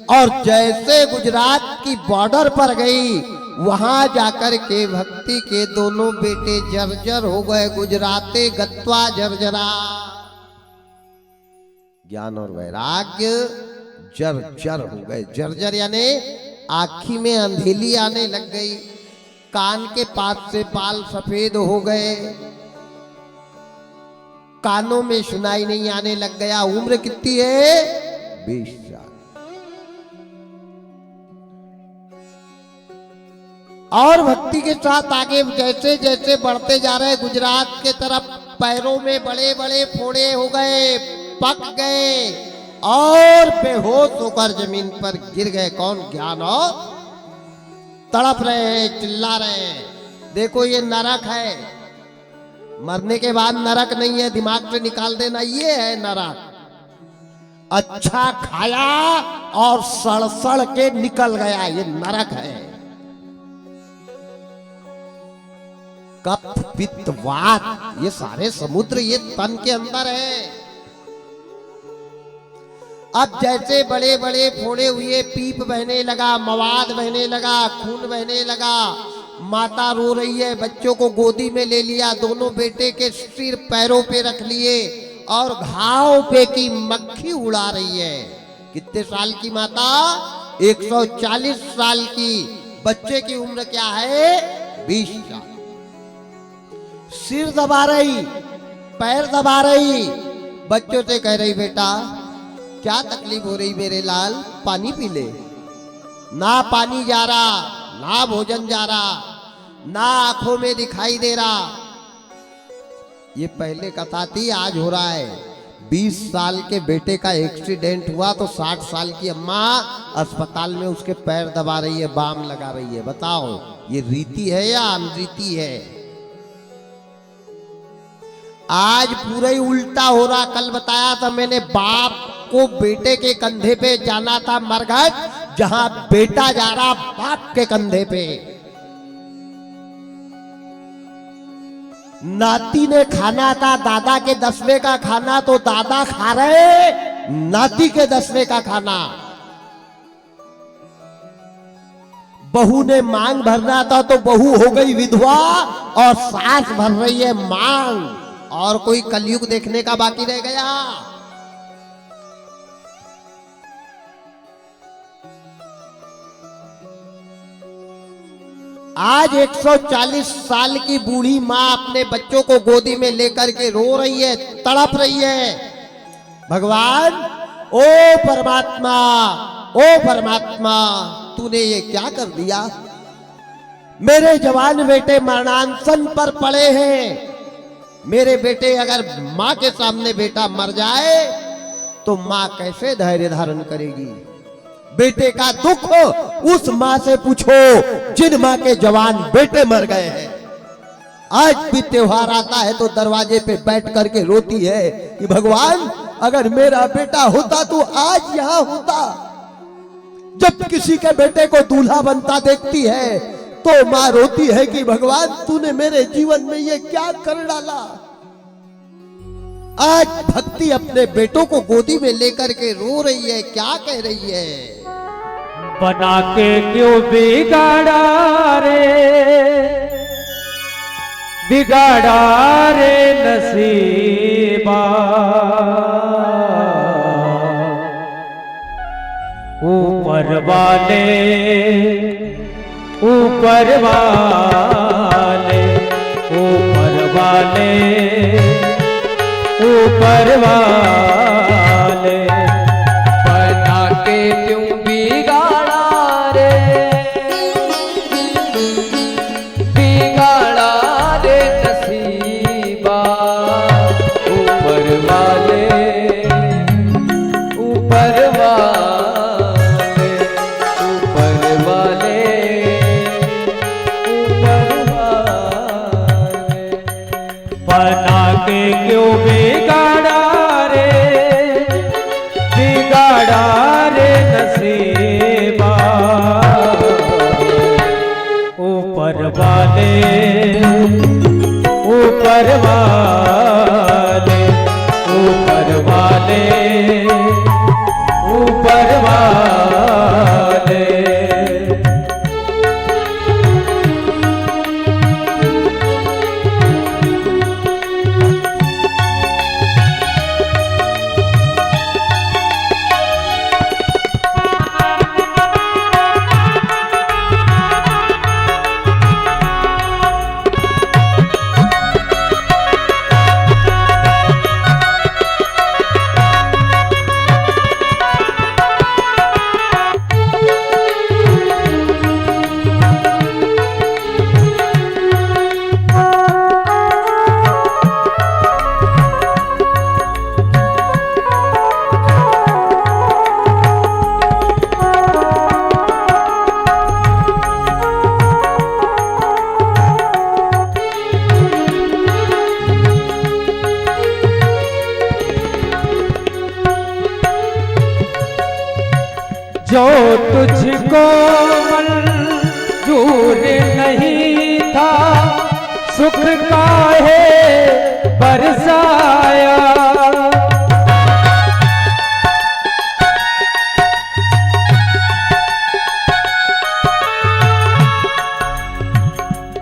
और जैसे गुजरात की बॉर्डर पर गई, वहां जाकर के भक्ति के दोनों बेटे जर्जर हो गए। गुजराते गत्वा जर्जरा, ज्ञान और वैराग्य जर्जर हो गए। जर्जर यानी आँखी में अंधेली आने लग गई, कान के पास से बाल सफेद हो गए, कानों में सुनाई नहीं आने लग गया। उम्र कितनी है? 20 साल। और भक्ति के साथ आगे जैसे जैसे बढ़ते जा रहे गुजरात के तरफ पैरों में बड़े बड़े फोड़े हो गए, पक गए और बेहोश होकर जमीन पर गिर गए। कौन? ज्ञान और तड़प रहे हैं, चिल्ला रहे हैं। देखो ये नरक है, मरने के बाद नरक नहीं है, दिमाग से निकाल देना, ये है नरक। अच्छा खाया और सड़ सड़ के निकल गया, ये नरक है। कफ पित्त वात ये सारे समुद्र ये तन के अंदर है। अब जैसे बड़े बड़े फोड़े हुए, पीप बहने लगा, मवाद बहने लगा, खून बहने लगा, माता रो रही है, बच्चों को गोदी में ले लिया, दोनों बेटे के सिर पैरों पे रख लिए और घाव पे की मक्खी उड़ा रही है। कितने साल की माता? 140 साल की। बच्चे की उम्र क्या है? 20 साल। सिर दबा रही, पैर दबा रही, बच्चों से कह रही बेटा क्या तकलीफ हो रही मेरे लाल, पानी पी ले। ना पानी जा रहा, ना भोजन जा रहा, ना आंखों में दिखाई दे रहा। ये पहले कथा थी, आज हो रहा है। 20 साल के बेटे का एक्सीडेंट हुआ तो 60 साल की अम्मा अस्पताल में उसके पैर दबा रही है, बाम लगा रही है। बताओ ये रीति है या अनरीति है? आज पूरा ही उल्टा हो रहा। कल बताया था मैंने, बाप को बेटे के कंधे पे जाना था मरघट, जहां बेटा जा रहा बाप के कंधे पे। नाती ने खाना था दादा के 10वें का खाना, तो दादा खा रहे नाती के 10वें का खाना। बहू ने मांग भरना था तो बहू हो गई विधवा और सास भर रही है मांग। और कोई कलयुग देखने का बाकी रह गया? आज 140 साल की बूढ़ी मां अपने बच्चों को गोदी में लेकर के रो रही है, तड़प रही है। भगवान, ओ परमात्मा, ओ परमात्मा, तूने ये क्या कर दिया? मेरे जवान बेटे मरणांसन पर पड़े हैं। मेरे बेटे, अगर मां के सामने बेटा मर जाए तो मां कैसे धैर्य धारण करेगी? बेटे का दुख उस मां से पूछो जिन मां के जवान बेटे मर गए हैं। आज भी त्योहार आता है तो दरवाजे पे बैठ करके रोती है कि भगवान, अगर मेरा बेटा होता तो आज यहां होता। जब किसी के बेटे को दूल्हा बनता देखती है तो मां रोती है कि भगवान, तूने मेरे जीवन में ये क्या कर डाला। आज भक्ति अपने बेटों को गोदी में लेकर के रो रही है, क्या कह रही है? बना के क्यों बिगाड़ा रे, बिगाड़ा रे नसीबा। ऊपर वाले, ऊपर वाले, ऊपर वाले, ऊपर वाले। बना के क्यों बिगाड़ा रे, बिगाड़ा रे नसीबा। ऊपर वाले, ऊपर वाले, ऊपर वाले, ऊपर वाले। बना के क्यों बिगाड़ा रे, बिगाड़ा रे नसीबा। ऊपर वाले, ऊपर वाले, ऊपर वाले, ऊपर वाले। तुझको मंजूर नहीं था, सुख काहे बरसाया।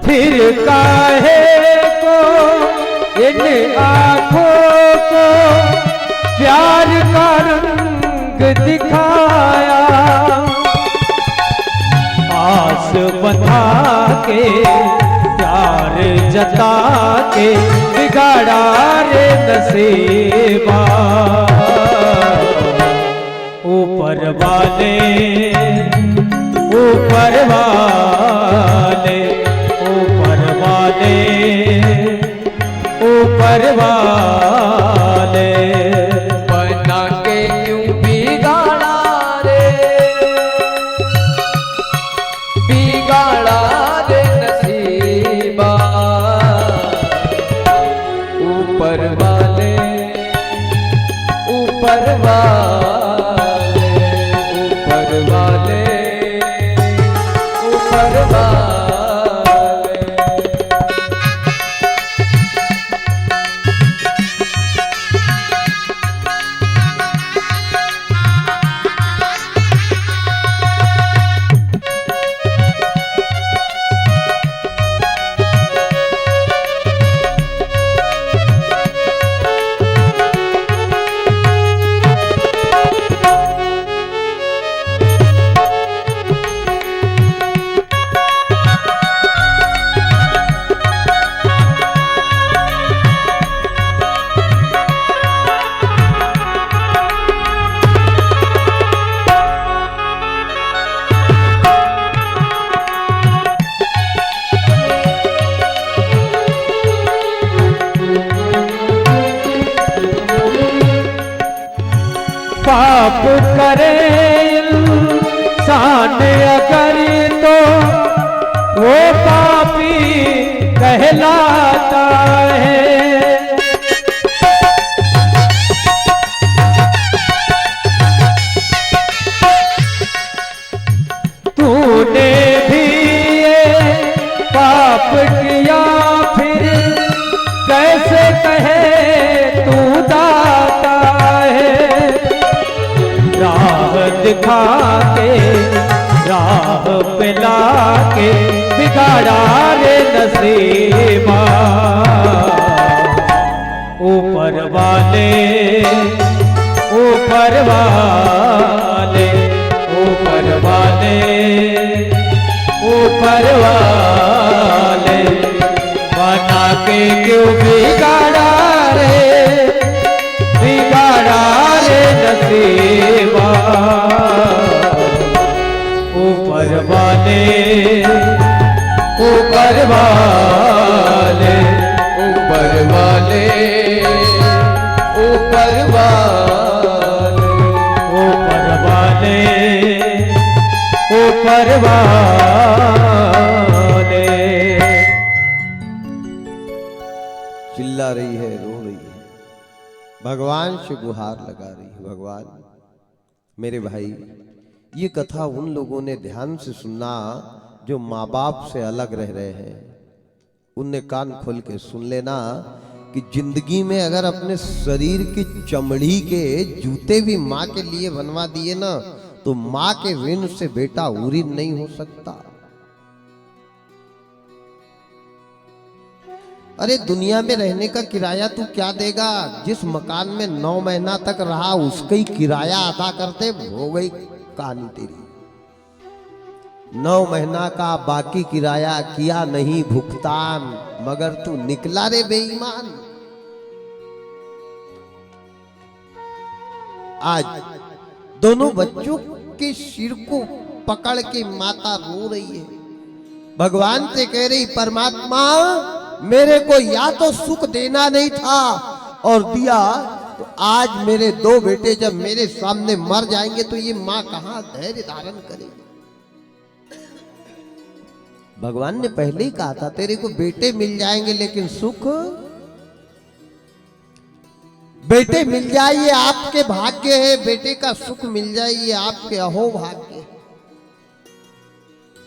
फिर काहे को इन आँखों को प्यार का रंग दिखाया। आस बंधा के प्यार जता के बिगाड़ा रे नसीबा। ऊपर वाले ऊपर वाले ऊपर वाले ऊपर वाले बना के क्यों बिगाड़ा रे, बिगाड़ा रे नसीबा। ऊपर वाले ऊपर वाले ऊपर वाले ऊपर वाले। पाप करे इंसान अगर तो वो पापी कहलाता है। तूने भी ये पाप किया फिर कैसे कहे तू दाता है। राह दिखा के राह पिला के बिगाड़ा रे नसीबा। ऊपर वाले ऊपर वाले ऊपर वाले ऊपर वाले बना के क्यों बिगाड़ा रे, बिगाड़ा रे नसीबा। ऊपर वाले ऊपर वाले ऊपर वाले ऊपर वाले ऊपर वाले ऊपर वाले। चिल्ला रही है, रो रही है, भगवान से गुहार लगा रही है। भगवान मेरे भाई, ये कथा उन लोगों ने ध्यान से सुनना जो माँ बाप से अलग रह रहे हैं। उनने कान खोल के सुन लेना कि जिंदगी में अगर अपने शरीर की चमड़ी के जूते भी माँ के लिए बनवा दिए ना, तो माँ के ऋण से बेटा ऊरीन नहीं हो सकता। अरे दुनिया में रहने का किराया तू क्या देगा? जिस मकान में 9 महीना तक रहा उसका ही किराया अदा करते, हो गई कहानी तेरी। 9 महीना का बाकी किराया किया नहीं भुगतान, मगर तू निकला रे बेईमान। आज दोनों बच्चों के सिर को पकड़ के माता रो रही है, भगवान से कह रही, परमात्मा मेरे को या तो सुख देना नहीं था और दिया, तो आज मेरे 2 बेटे जब मेरे सामने मर जाएंगे तो ये मां कहां धैर्य धारण करेगी। भगवान ने पहले ही कहा था तेरे को बेटे मिल जाएंगे, लेकिन सुख बेटे मिल जाए ये आपके भाग्य है, बेटे का सुख मिल जाए ये आपके अहो भाग्य।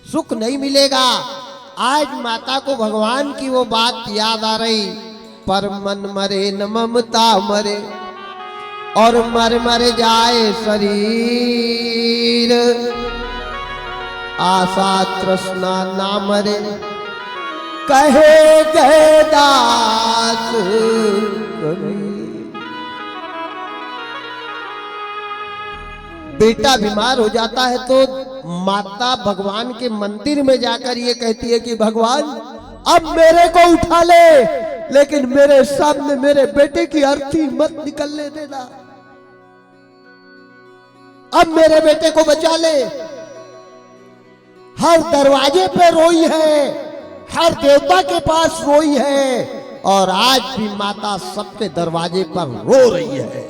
सुख नहीं मिलेगा। आज माता को भगवान की वो बात याद आ रही, पर मन मरे न ममता मरे और मर मर जाए शरीर, आशा तृष्णा ना मरे कहे गए दास कबीर। बेटा बीमार हो जाता है तो माता भगवान के मंदिर में जाकर ये कहती है कि भगवान अब मेरे को उठा ले, लेकिन मेरे सामने मेरे बेटे की अर्थी मत निकलने देना, अब मेरे बेटे को बचा ले। हर दरवाजे पे रोई है, हर देवता के पास रोई है, और आज भी माता सबके दरवाजे पर रो रही है,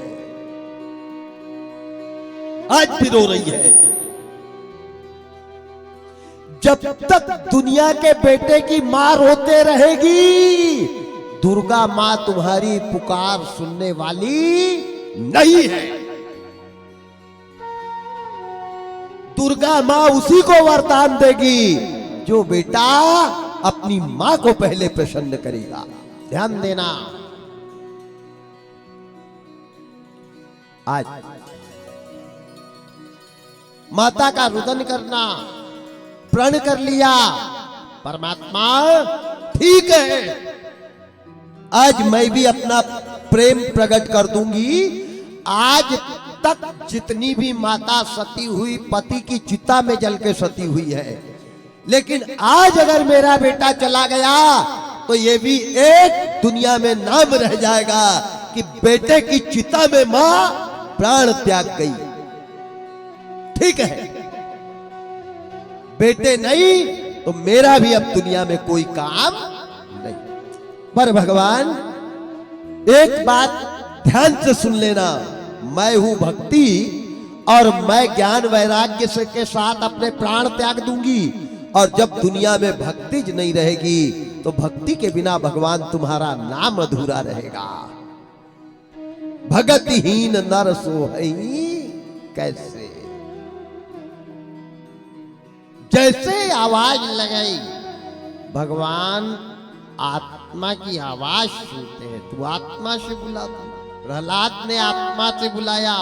आज भी रो रही है। जब तक दुनिया के बेटे की मां रोते रहेगी, दुर्गा मां तुम्हारी पुकार सुनने वाली नहीं है। दुर्गा मां उसी को वरदान देगी जो बेटा अपनी मां को पहले प्रसन्न करेगा। ध्यान देना, आज माता का रुदन करना, प्रण कर लिया, परमात्मा ठीक है, आज मैं भी अपना प्रेम प्रकट कर दूंगी। आज तक जितनी भी माता सती हुई पति की चिता में जल के सती हुई है, लेकिन आज अगर मेरा बेटा चला गया तो ये भी एक दुनिया में नाम रह जाएगा कि बेटे की चिता में मां प्राण त्याग गई। ठीक है, बेटे नहीं तो मेरा भी अब दुनिया में कोई काम नहीं। पर भगवान एक बात ध्यान से सुन लेना, मैं हूं भक्ति और मैं ज्ञान वैराग्य से के साथ अपने प्राण त्याग दूंगी, और जब दुनिया में भक्ति नहीं रहेगी तो भक्ति के बिना भगवान तुम्हारा नाम अधूरा रहेगा। भगतिहीन नर सोहई कैसे, जैसे आवाज लगाई भगवान आत्मा की आवाज सुनते हैं। तू आत्मा से बुला, प्रहलाद ने आत्मा से बुलाया,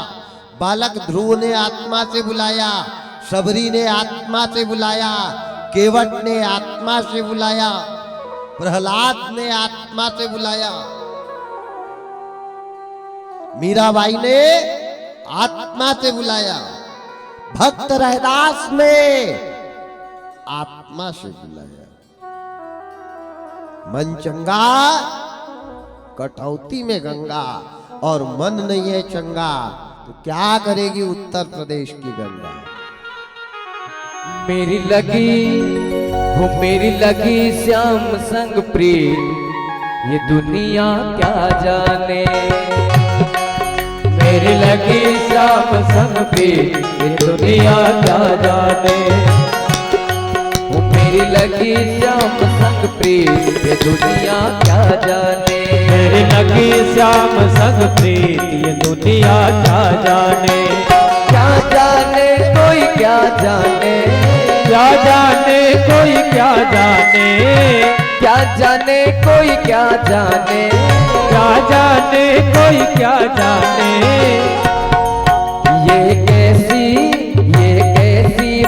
बालक ध्रुव ने आत्मा से बुलाया, सबरी ने आत्मा से बुलाया, केवट ने आत्मा से बुलाया, प्रहलाद ने आत्मा से बुलाया, मीराबाई ने आत्मा से बुलाया, भक्त रहदास ने आत्मा से बुलाया। मन चंगा कटौती में गंगा, और मन नहीं है चंगा तो क्या करेगी उत्तर प्रदेश की गंगा। मेरी लगी वो मेरी लगी श्याम संग प्रीत, ये दुनिया क्या जाने। मेरी लगी श्याम संग प्रीत, ये दुनिया क्या जाने। वो मेरी लगी श्याम संग प्रीत, ये दुनिया क्या जाने। मेरी लगी श्याम संग प्रीत, ये दुनिया क्या जाने। क्या जाने कोई क्या जाने, क्या जाने कोई क्या जाने, क्या जाने कोई क्या जाने, क्या जाने कोई क्या जाने। ये कैसी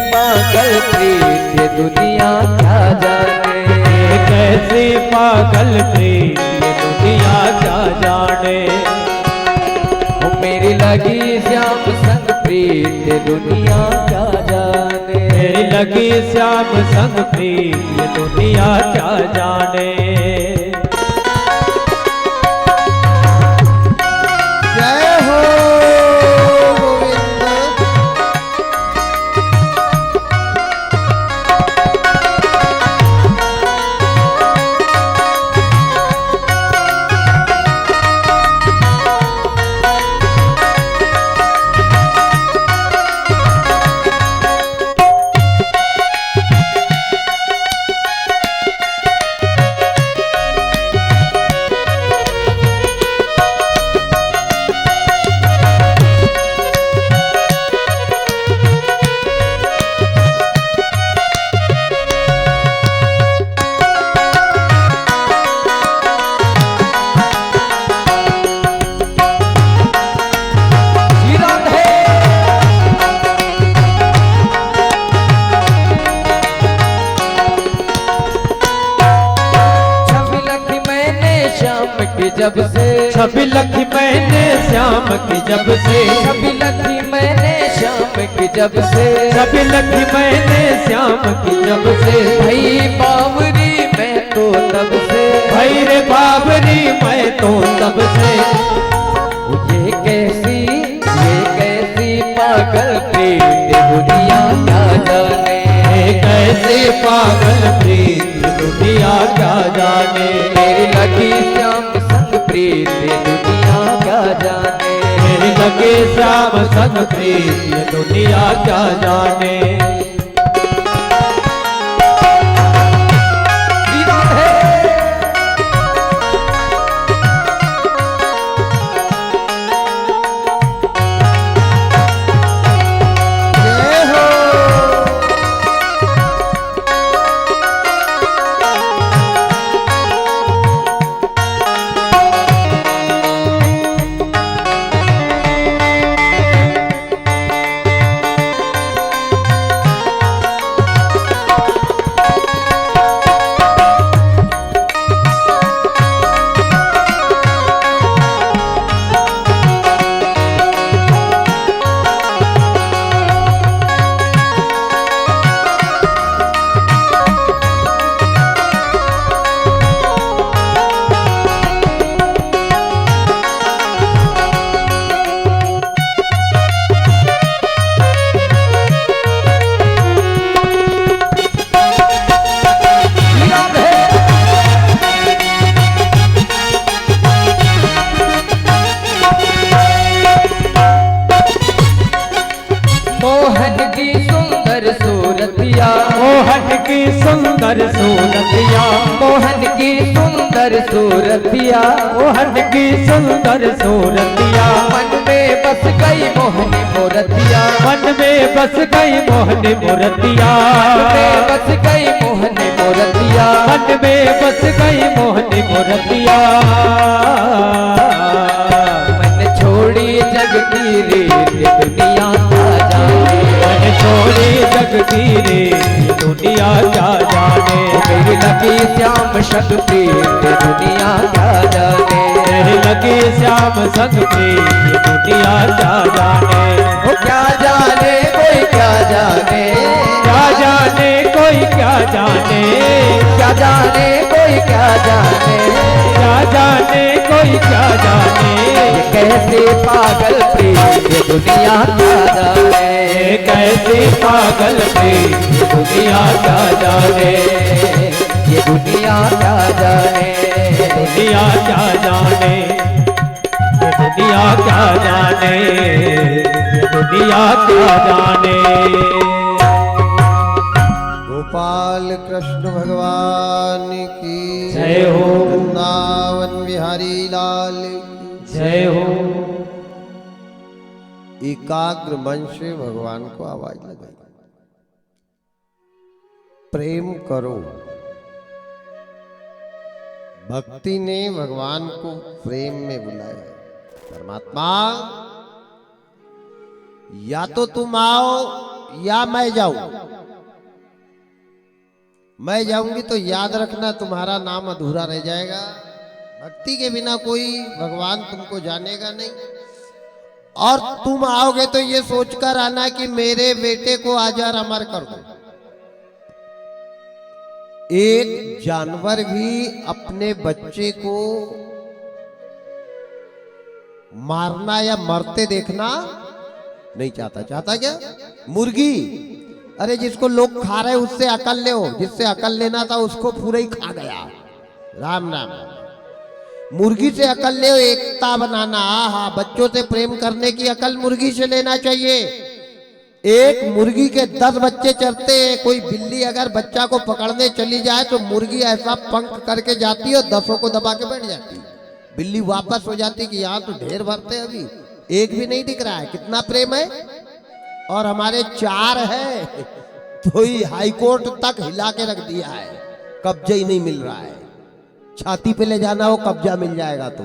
पागल प्रीत, ये दुनिया क्या जाने। ये कैसी पागल प्रीत, ये दुनिया क्या जाने। वो मेरी लगी श्याम संग प्रीत, ये दुनिया क्या जाने। मेरी लगी श्याम संग प्रीत, ये दुनिया क्या जाने। जय हो गोविंद। जब से, छवि लखी मैंने श्याम की जब से, छवि लखी मैंने श्याम की जब से, छवि लखी मैंने श्याम की जब से। भई बावरी मैं तो तब से, भाई रे बाबरी मैं तो तब से। ये कैसी पागल प्रीत दुनिया क्या जाने, कैसे पागल प्रीत दुनिया क्या जाने। मेरी लगी श्याम संग प्रीत दुनिया क्या जाने, मेरी लगे श्याम संग प्रीत दुनिया क्या जाने। मोहन की सुंदर सूरतिया, मोहन की सुंदर सूरतिया, मोहन की सुंदर सूरतिया। मन में बस गई मोहनी मूर्तिया, मन में बस गई मोहनी मूर्तिया, मन में बस गई मोहनी मूर्तिया, मन में बस गई मोहनी मूर्तिया। मन छोड़ी जग की रीत दुनिया क्या जाने, मन छोड़ी जग की रीत दुनिया क्या जाने। मेरी लगी श्याम संग प्रीत दुनिया क्या जाने, मेरी लगी श्याम संग प्रीत दुनिया क्या जाने। वो क्या जाने कोई क्या जाने, क्या जाने कोई क्या जाने, क्या जाने कोई क्या जाने, क्या जाने कोई क्या जाने। ये कैसे पागल प्रीत दुनिया क्या जाने, कैसे पागल प्रीत दुनिया क्या जाने। ये दुनिया क्या जाने, दुनिया क्या जाने, ये दुनिया क्या जाने, ये दुनिया क्या जाने। गोपाल कृष्ण भगवान की जय हो। वृंदावन बिहारी लाल की जय हो। एकाग्र मन से भगवान को आवाज लगाई, प्रेम करो। भक्ति ने भगवान को प्रेम में बुलाया। परमात्मा या तो तुम आओ या मैं जाऊं। मैं जाऊंगी तो याद रखना तुम्हारा नाम अधूरा रह जाएगा। भक्ति के बिना कोई भगवान तुमको जानेगा नहीं। और तुम आओगे तो ये सोचकर आना कि मेरे बेटे को आजार अमर कर दो। एक जानवर भी अपने बच्चे को मारना या मरते देखना नहीं चाहता। चाहता क्या? मुर्गी, अरे जिसको लोग खा रहे उससे अकल ले, जिससे अकल लेना था उसको पूरा ही खा गया। राम नाम। मुर्गी से अकल ले, एकता बनाना। हाँ, बच्चों से प्रेम करने की अकल मुर्गी से लेना चाहिए। एक मुर्गी के 10 बच्चे चरते हैं। कोई बिल्ली अगर बच्चा को पकड़ने चली जाए तो मुर्गी ऐसा पंख करके जाती है और 10 को दबा के बैठ जाती। बिल्ली वापस हो जाती कि यहाँ तो ढेर भरते, अभी एक भी नहीं दिख रहा है। कितना प्रेम है। और हमारे 4 है तो ही हाईकोर्ट तक हिला के रख दिया है, कब्जा ही नहीं मिल रहा है। छाती पे ले जाना हो कब्जा मिल जाएगा। तो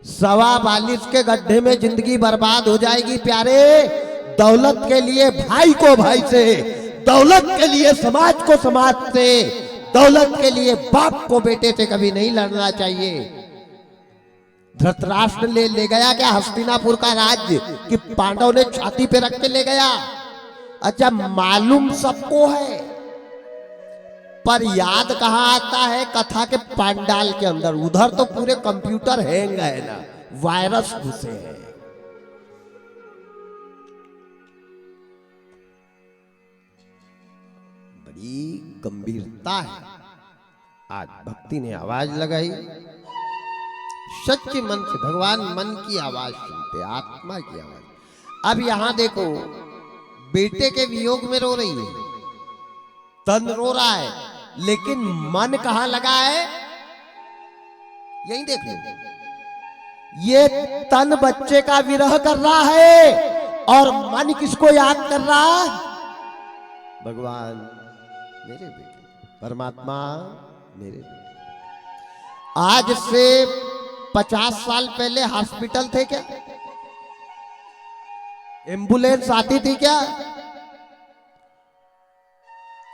42 के गड्ढे में जिंदगी बर्बाद हो जाएगी प्यारे। दौलत के लिए भाई को भाई से, दौलत के लिए समाज को समाज से, दौलत के लिए बाप को बेटे से कभी नहीं लड़ना चाहिए। धृतराष्ट्र ले गया क्या हस्तिनापुर का राज्य कि पांडव ने छाती पे रख के ले गया? अच्छा, मालूम सबको है, पर याद कहां आता है? कथा के पांडाल के अंदर। उधर तो पूरे कंप्यूटर हैंग है ना, वायरस घुसे हैं। बड़ी गंभीरता है। आज भक्ति ने आवाज लगाई, सच्चे मन से भगवान मन की आवाज सुनते, आत्मा की आवाज। अब यहां देखो, बेटे के वियोग में रो रही है, तन रो रहा है, लेकिन मन कहां लगा है? यही देख लो, ये तन बच्चे का विरह कर रहा है और मन किसको याद कर रहा है? भगवान मेरे बेटे, परमात्मा मेरे बेटे। आज से 50 साल पहले हॉस्पिटल थे क्या? एम्बुलेंस आती थी क्या?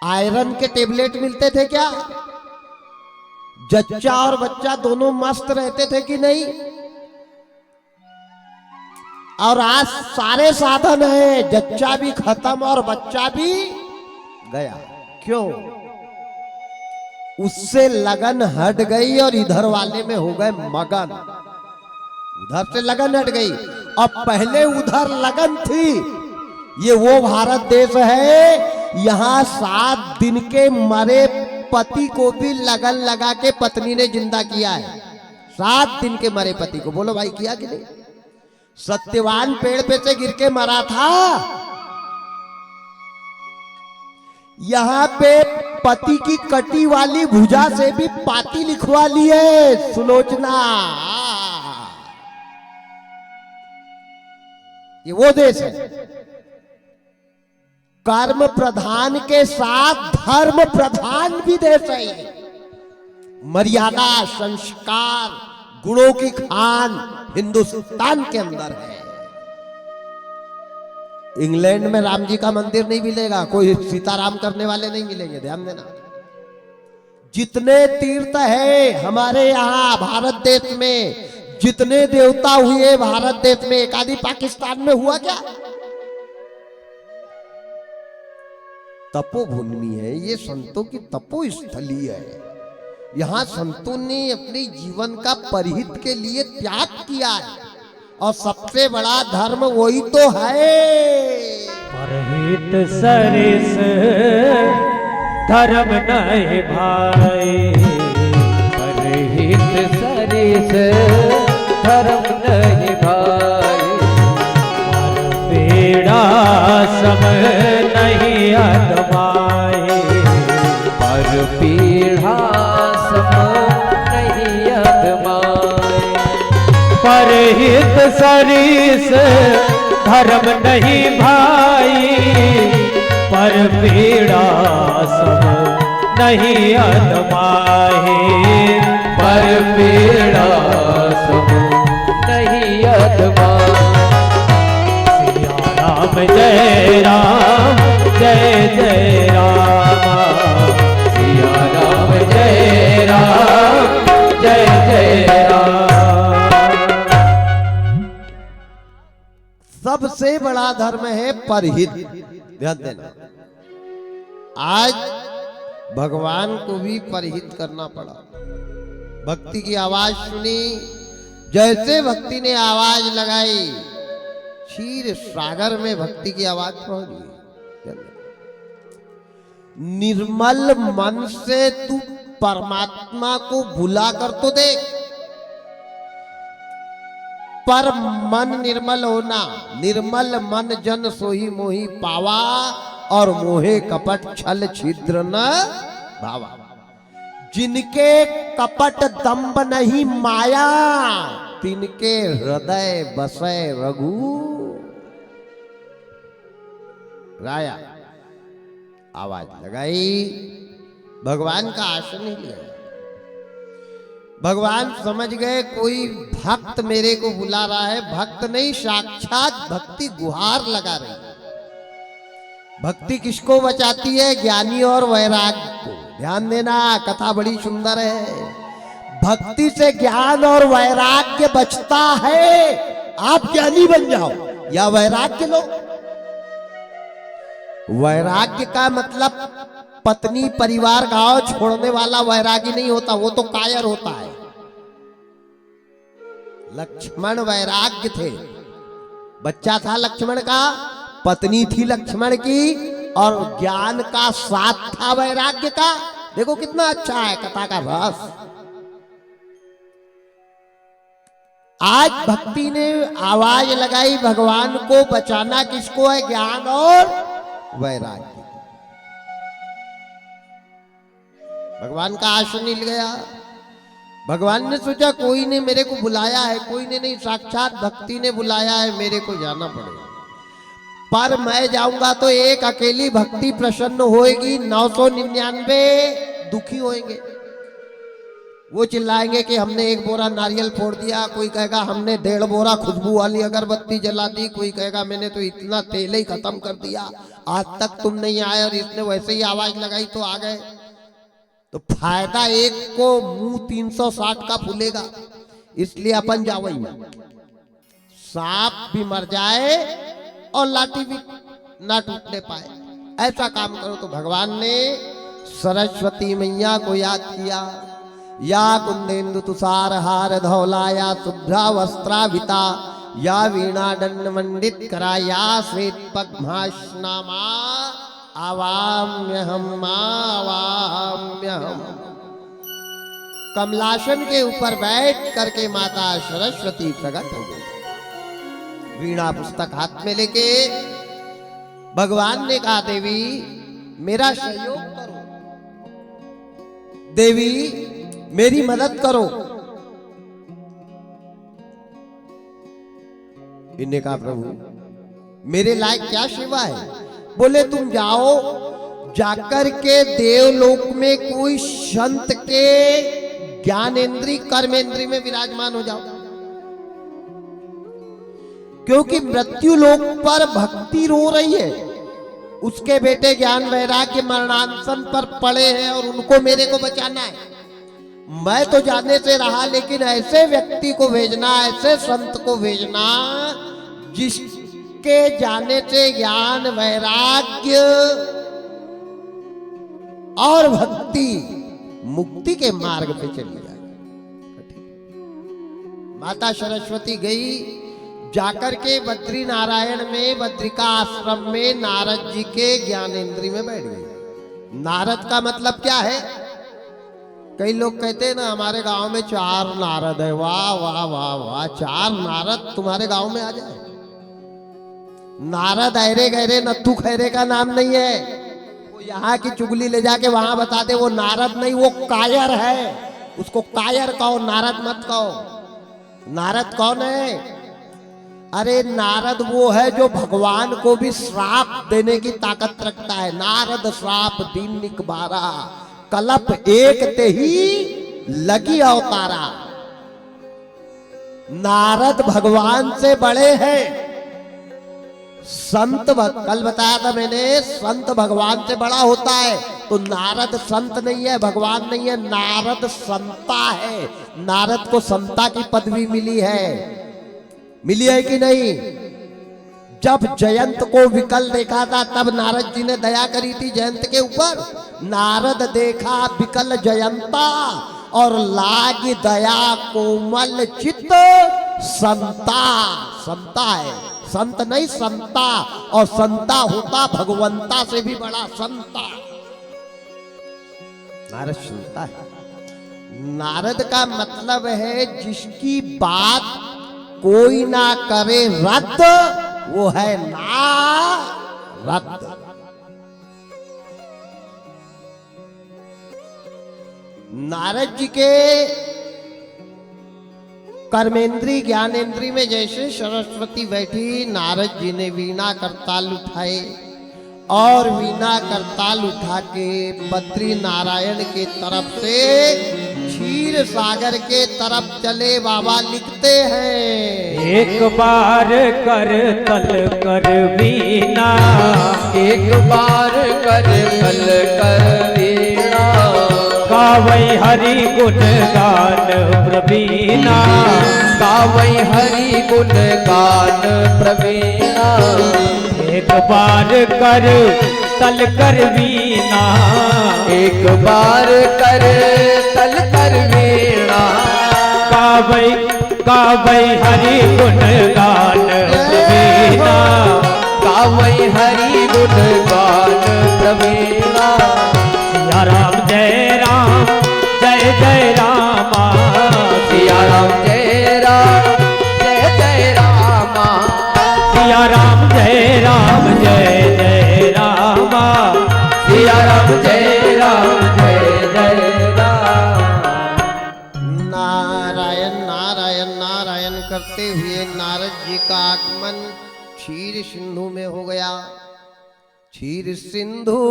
आयरन के टेबलेट मिलते थे क्या? जच्चा और बच्चा दोनों मस्त रहते थे कि नहीं? और आज सारे साधन है, जच्चा भी खत्म और बच्चा भी गया। क्यों? उससे लगन हट गई और इधर वाले में हो गए मगन। उधर से लगन हट गई और पहले उधर लगन थी। ये वो भारत देश है, यहां 7 दिन के मरे पति को भी लगन लगा के पत्नी ने जिंदा किया है। 7 दिन के मरे पति को, बोलो भाई किया कि नहीं? सत्यवान पेड़ पे से गिर के मरा था, यहां पे पति की कटी वाली भुजा से भी पाती लिखवा ली है सुलोचना। ये वो देश है, कर्म प्रधान के साथ धर्म प्रधान भी देश है। मर्यादा, संस्कार, गुणों की खान हिंदुस्तान के अंदर है। इंग्लैंड में राम जी का मंदिर नहीं मिलेगा, कोई सीताराम करने वाले नहीं मिलेंगे, ध्यान देना। जितने तीर्थ है हमारे यहाँ भारत देश में, जितने देवता हुए भारत देश में, एक आदि पाकिस्तान में हुआ क्या? तपोभूमि है ये, संतों की तपोस्थली है। यहाँ संतों ने अपने जीवन का परहित के लिए त्याग किया है, और सबसे बड़ा धर्म वही तो है। परहित सरिस धर्म नहीं भाई, परहित सरिस धर्म नहीं भाई, पीड़ा सम नहीं अदमाए, पर पीड़ा सम नहीं अदमाए। परहित सरिस धर्म नहीं भाई, पर पीड़ा सम नहीं अदमाए, पर पीड़ा सम नहीं अदमाए। सिया राम जय राम, जय जय राम, सिया राम जय राम, जय जय राम। सबसे बड़ा धर्म है परहित, ध्यान देना। आज भगवान को भी परहित करना पड़ा। भक्ति की आवाज सुनी, जैसे भक्ति ने आवाज लगाई, क्षीर सागर में भक्ति की आवाज पहुंच गई। निर्मल मन से तू परमात्मा को भुला कर तो देख, पर मन निर्मल होना। निर्मल मन जन सोही मोही पावा, और मोहे कपट छल छिद्र न भावा। जिनके कपट दंभ नहीं माया, तिनके हृदय बसे रघु राया। आवाज लगाई, भगवान का आसन ही लिया। भगवान समझ गए कोई भक्त मेरे को बुला रहा है। भक्त नहीं, साक्षात भक्ति गुहार लगा रही है। भक्ति किसको बचाती है? ज्ञानी और वैराग्य को। ध्यान देना, कथा बड़ी सुंदर है। भक्ति से ज्ञान और वैराग्य बचता है। आप ज्ञानी बन जाओ या वैराग्य लो। वैराग्य का मतलब पत्नी परिवार गांव छोड़ने वाला वैरागी नहीं होता, वो तो कायर होता है। लक्ष्मण वैराग्य थे, बच्चा था लक्ष्मण का, पत्नी थी लक्ष्मण की, और ज्ञान का साथ था वैराग्य का। देखो कितना अच्छा है कथा का रस। आज भक्ति ने आवाज लगाई, भगवान को बचाना किसको है? ज्ञान और वैराग्य। भगवान का आश्रय मिल गया। भगवान ने सोचा कोई ने मेरे को बुलाया है, कोई ने नहीं, साक्षात भक्ति ने बुलाया है, मेरे को जाना पड़ेगा। पर मैं जाऊंगा तो एक अकेली भक्ति प्रसन्न होएगी, 999 दुखी होएंगे। वो चिल्लाएंगे कि हमने 1 बोरा नारियल फोड़ दिया, कोई कहेगा हमने 1.5 बोरा खुशबू वाली अगरबत्ती जला दी, कोई कहेगा मैंने तो इतना तेल ही खत्म कर दिया, आज तक तुम नहीं आए और इसने वैसे ही आवाज लगाई तो आ गए। तो फायदा एक को मुंह 360 का फूलेगा। इसलिए अपन जावई में सांप भी मर जाए और लाठी भी ना टूटने पाए, ऐसा काम करो। तो भगवान ने सरस्वती मैया को याद किया। या कुंदेन्दु तुषार हार धौला, या शुभ्रा वस्त्राविता, या वीणा दंड मंडित करा, या श्वेत पद्मासनामा, आवाम्यहम आवाम्यहम। कमलासन के ऊपर बैठ करके माता सरस्वती प्रकट हो गई, वीणा पुस्तक हाथ में लेके। भगवान ने कहा देवी मेरा सहयोग करो, देवी मेरी मदद करो। इन्हें कहा प्रभु मेरे लायक क्या सेवा है? बोले तुम जाओ, जाकर के देवलोक में कोई संत के ज्ञानेंद्री कर्मेंद्री में विराजमान हो जाओ, क्योंकि मृत्यु लोक पर भक्ति रो रही है। उसके बेटे ज्ञान वैराग्य मरणांसन पर पड़े हैं और उनको मेरे को बचाना है। मैं तो जाने से रहा, लेकिन ऐसे व्यक्ति को भेजना, ऐसे संत को भेजना जिसके जाने से ज्ञान वैराग्य और भक्ति मुक्ति के मार्ग पे चली जाए। माता सरस्वती गई, जाकर के बद्री नारायण में, बद्रिका आश्रम में नारद जी के ज्ञानेंद्री में बैठ गई। नारद का मतलब क्या है? कई लोग कहते हैं ना हमारे गांव में 4 नारद है। वाह वाह वाह वाह, 4 नारद तुम्हारे गांव में आ जाए। नारद ऐरे गहरे नत्थु खैरे का नाम नहीं है। वो यहाँ की चुगली ले जाके वहां बता दे, वो नारद नहीं, वो कायर है। उसको कायर कहो, नारद मत कहो। नारद कौन है? अरे नारद वो है जो भगवान को भी श्राप देने की ताकत रखता है। नारद श्राप दीन निकबारा, कलप एक ते ही लगी अवतारा। नारद भगवान से बड़े हैं। संत कल बताया था मैंने, संत भगवान से बड़ा होता है। तो नारद संत नहीं है, भगवान नहीं है, नारद संता है। नारद को संता की पदवी मिली है। मिली है कि नहीं? जब जयंत को विकल देखा था तब नारद जी ने दया करी थी जयंत के ऊपर। नारद देखा विकल जयंता और लाग दया कोमल चित्त संता। संता है, संत नहीं संता। और संता होता भगवंता से भी बड़ा संता। नारद संता है। नारद का मतलब है जिसकी बात कोई ना करे रद्द, वो है नारद। नारद जी के कर्मेंद्री ज्ञानेंद्री में जैसे सरस्वती बैठी, नारद जी ने वीणा करताल उठाए और वीणा करताल उठा के बद्री नारायण के तरफ से क्षीर सागर के तरफ चले। बाबा लिखते हैं, एक बार कर तल कर वीणा, एक बार कर तल कर वीणा, गा गावै हरि गुण गान प्रवीणा, गावै हरि गुण गान प्रवीणा। एक बार कर तल कर वीणा, एक बार कर तल कर वीणा। गावै गावै हरि गुण गान प्रवीणा, गावै हरि गुण गान प्रवीणा। सिया राम जय राम जय जय रामा, सिया राम जय राम जय जय रामा। सिया राम जय राम जय जय रामा, सिया राम जय राम जय जय राम। नारायण नारायण नारायण करते हुए नारद जी का आगमन क्षीर सिंधु में हो गया। क्षीर सिंधु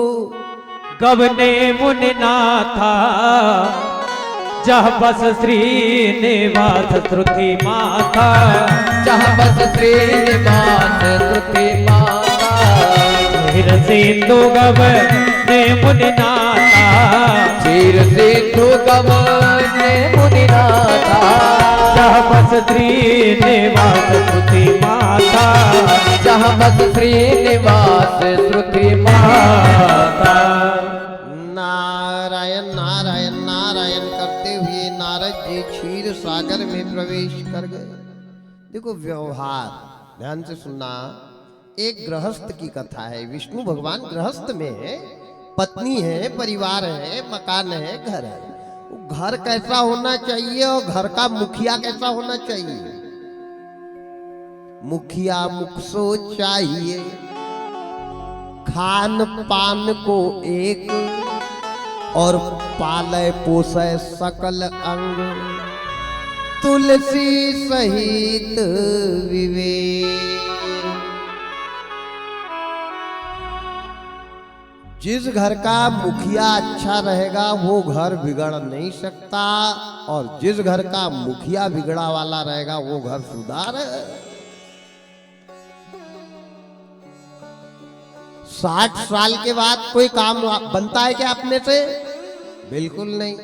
गवने मुनिनाथा, जह बस श्रीनिवास श्रुति माथा, जहाँ बस श्रीनिवास श्रुति माता। क्षीर सिंधु गवने मुनिनाथा, क्षीर सिंधु गवने मुनिनाथा। जह बस श्रीनिवास श्रुति माथा, जहाँ बस श्रीनिवास श्रुति माता। नारायण नारायण नारायण करते हुए नारद जी क्षीर सागर में प्रवेश कर गए। देखो व्यवहार ध्यान से सुनना। एक गृहस्थ की कथा है। विष्णु भगवान गृहस्थ में है, पत्नी है, परिवार है, मकान है, घर है। वो घर कैसा होना चाहिए और घर का मुखिया कैसा होना चाहिए? मुखिया मुख सो चाहिए, खान पान को एक, और पालय पोषय सकल अंग, तुलसी सहित विवेक। जिस घर का मुखिया अच्छा रहेगा वो घर बिगड़ नहीं सकता, और जिस घर का मुखिया बिगड़ा वाला रहेगा वो घर सुधार है। 60 साल के बाद कोई काम बनता है क्या अपने से? बिल्कुल नहीं।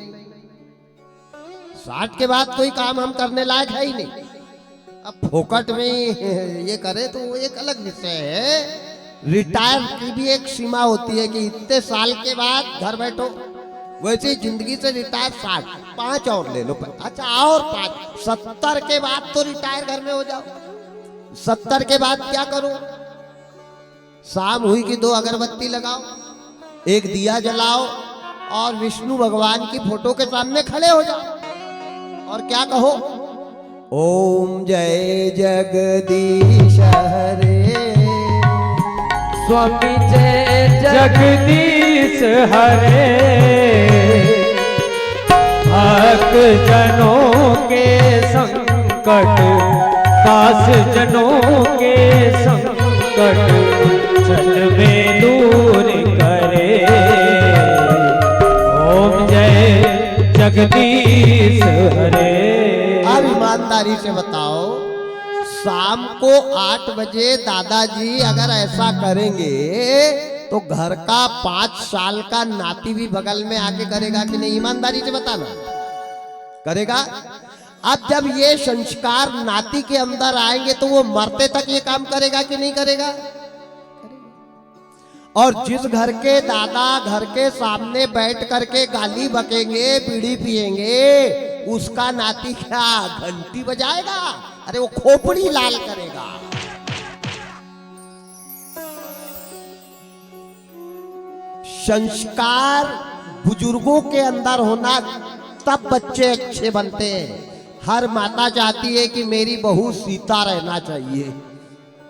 60 के बाद कोई काम हम करने लायक है ही नहीं। अब फोकट में ये करे तो वो एक अलग विषय है। रिटायर की भी एक सीमा होती है कि इतने साल के बाद घर बैठो। वैसे जिंदगी से रिटायर 60, 5 और ले लो। अच्छा और 5, 70 के बाद तो रिटायर घर में हो जाओ। 70 के बाद क्या करो? शाम हुई कि 2 अगरबत्ती लगाओ, 1 दिया जलाओ, और विष्णु भगवान की फोटो के सामने खड़े हो जाओ और क्या कहो? ओम जय जगदीश हरे, स्वामी जय जगदीश हरे, भक्त जनों के संकट, दास जनों के संकट, चल में दूर करे। ओम जय जगदीश हरे। अब ईमानदारी से बताओ, शाम को 8 बजे दादाजी अगर ऐसा करेंगे तो घर का 5 साल का नाती भी बगल में आके करेगा कि नहीं? ईमानदारी से बताना, करेगा? अब जब ये संस्कार नाती के अंदर आएंगे तो वो मरते तक ये काम करेगा कि नहीं करेगा? और जिस घर के दादा घर के सामने बैठ करके गाली बकेंगे, बीड़ी पिएंगे, उसका नाती क्या घंटी बजाएगा? अरे वो खोपड़ी लाल करेगा। संस्कार बुजुर्गों के अंदर होना, तब बच्चे अच्छे बनते हैं। हर माता चाहती है कि मेरी बहू सीता रहना चाहिए,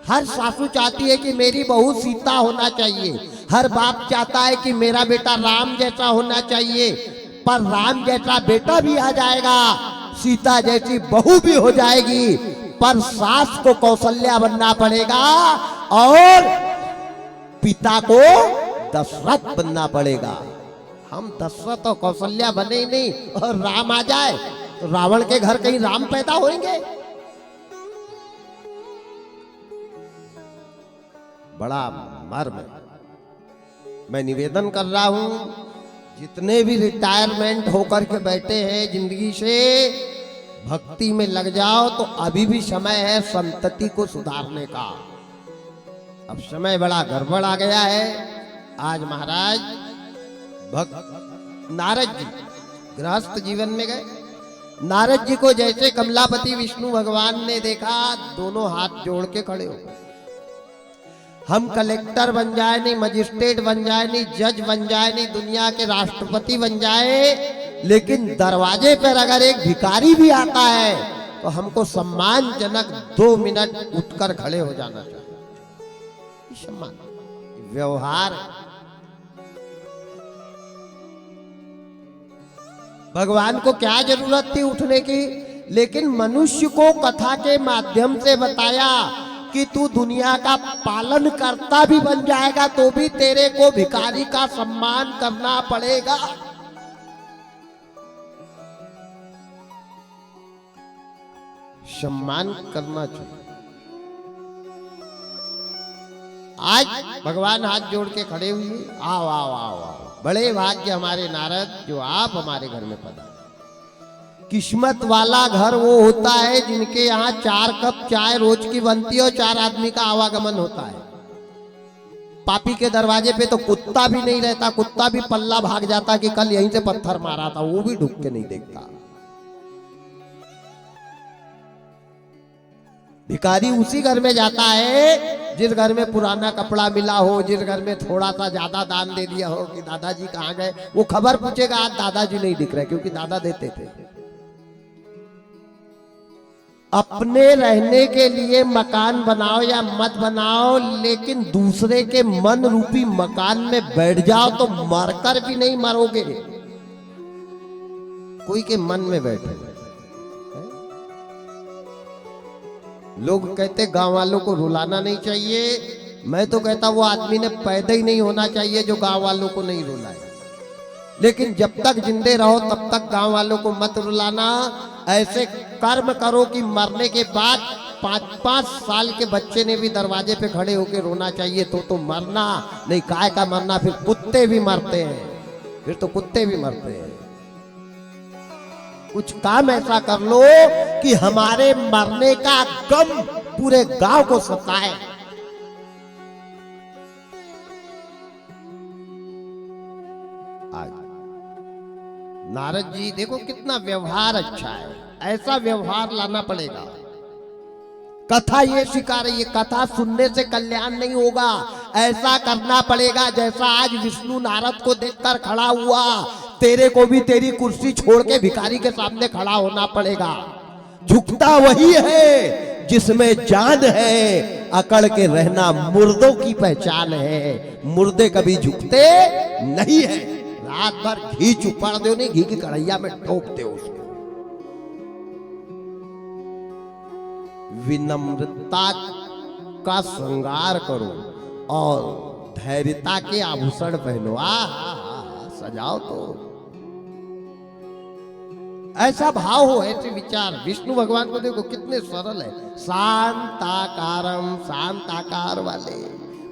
हर सासू चाहती है कि मेरी बहू सीता होना चाहिए, हर बाप चाहता है कि मेरा बेटा राम जैसा होना चाहिए। पर राम जैसा बेटा भी आ जाएगा, सीता जैसी बहू भी हो जाएगी, पर सास को कौशल्या बनना पड़ेगा और पिता को दशरथ बनना पड़ेगा। हम दशरथ और कौशल्या बने ही नहीं और राम आ जाए तो रावण के घर कहीं राम पैदा होंगे? बड़ा मर्म। मैं निवेदन कर रहा हूं, जितने भी रिटायरमेंट होकर के बैठे हैं जिंदगी से, भक्ति में लग जाओ तो अभी भी समय है संतति को सुधारने का। अब समय बड़ा गड़बड़ आ गया है। आज महाराज नारद जी गृहस्थ जीवन में गए। नारद जी को जैसे कमलापति विष्णु भगवान ने देखा, दोनों हाथ जोड़ के खड़े हो गए। हम कलेक्टर बन जाए नहीं, मजिस्ट्रेट बन जाए नहीं, जज बन जाए नहीं, दुनिया के राष्ट्रपति बन जाए, लेकिन दरवाजे पर अगर एक भिखारी भी आता है तो हमको सम्मानजनक 2 मिनट उठकर खड़े हो जाना चाहिए। सम्मान व्यवहार। भगवान को क्या जरूरत थी उठने की, लेकिन मनुष्य को कथा के माध्यम से बताया कि तू दुनिया का पालन करता भी बन जाएगा तो भी तेरे को भिखारी का सम्मान करना पड़ेगा। सम्मान करना चाहिए। आज भगवान हाथ जोड़ के खड़े हुए, आओ आओ आओ आओ, बड़े भाग्य हमारे नारद जो आप हमारे घर में पधारे। किस्मत वाला घर वो होता है जिनके यहाँ 4 कप चाय रोज की बनती है और 4 आदमी का आवागमन होता है। पापी के दरवाजे पे तो कुत्ता भी नहीं रहता, कुत्ता भी पल्ला भाग जाता कि कल यहीं से पत्थर मारा था, वो भी ढुक के नहीं देखता। भिखारी उसी घर में जाता है जिस घर में पुराना कपड़ा मिला हो, जिस घर में थोड़ा सा ज्यादा दान दे दिया हो कि दादाजी कहाँ गए। वो खबर पूछेगा आज दादाजी नहीं दिख रहे, क्योंकि दादा देते थे। अपने रहने के लिए मकान बनाओ या मत बनाओ, लेकिन दूसरे के मन रूपी मकान में बैठ जाओ तो मरकर भी नहीं मरोगे। कोई के मन में बैठे। लोग कहते गांव वालों को रुलाना नहीं चाहिए, मैं तो कहता वो आदमी ने पैदा ही नहीं होना चाहिए जो गांव वालों को नहीं रुलाए। लेकिन जब तक जिंदे रहो तब तक गांव वालों को मत रुलाना। ऐसे कर्म करो कि मरने के बाद 5-5 साल के बच्चे ने भी दरवाजे पे खड़े होकर रोना चाहिए तो मरना नहीं। काय का मरना, फिर कुत्ते भी मरते हैं, फिर तो कुत्ते भी मरते हैं। कुछ काम ऐसा कर लो कि हमारे मरने का गम पूरे गांव को सताए। नारद जी देखो कितना व्यवहार अच्छा है, ऐसा व्यवहार लाना पड़ेगा। कथा ये सिखा रही है, कथा सुनने से कल्याण नहीं होगा, ऐसा करना पड़ेगा जैसा आज विष्णु नारद को देखकर खड़ा हुआ। तेरे को भी तेरी कुर्सी छोड़ के भिखारी के सामने खड़ा होना पड़ेगा। झुकता वही है जिसमें जान है, अकड़ के रहना मुर्दों की पहचान है। मुर्दे कभी झुकते नहीं है। रात भर घी चुपड़ दो, नहीं घी की कढ़ैया में ठोक दो उसको। विनम्रता का श्रृंगार करो और धैर्यता के आभूषण पहनो। सजाओ तो ऐसा भाव हो, ऐसे विचार। विष्णु भगवान को देखो कितने सरल है। शांताकारम, शांताकार वाले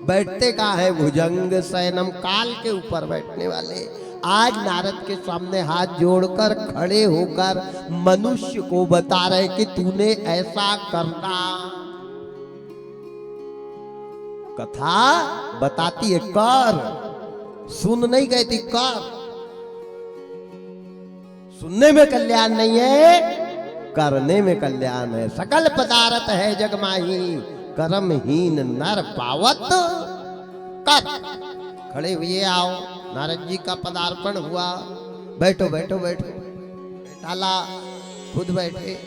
बैठते कहाँ है? भुजंग शयनम, काल के ऊपर बैठने वाले। आज नारद के सामने हाथ जोड़कर खड़े होकर मनुष्य को बता रहे कि तूने ऐसा करना। कथा बताती है कर, सुन नहीं कहती कर। सुनने में कल्याण नहीं है, करने में कल्याण है। सकल पदार्थ है जग माही, कर्महीन नर पावत कर। खड़े हुए आओ, नारद जी का पदार्पण हुआ। बैठो बैठो बैठो, टाला खुद बैठे।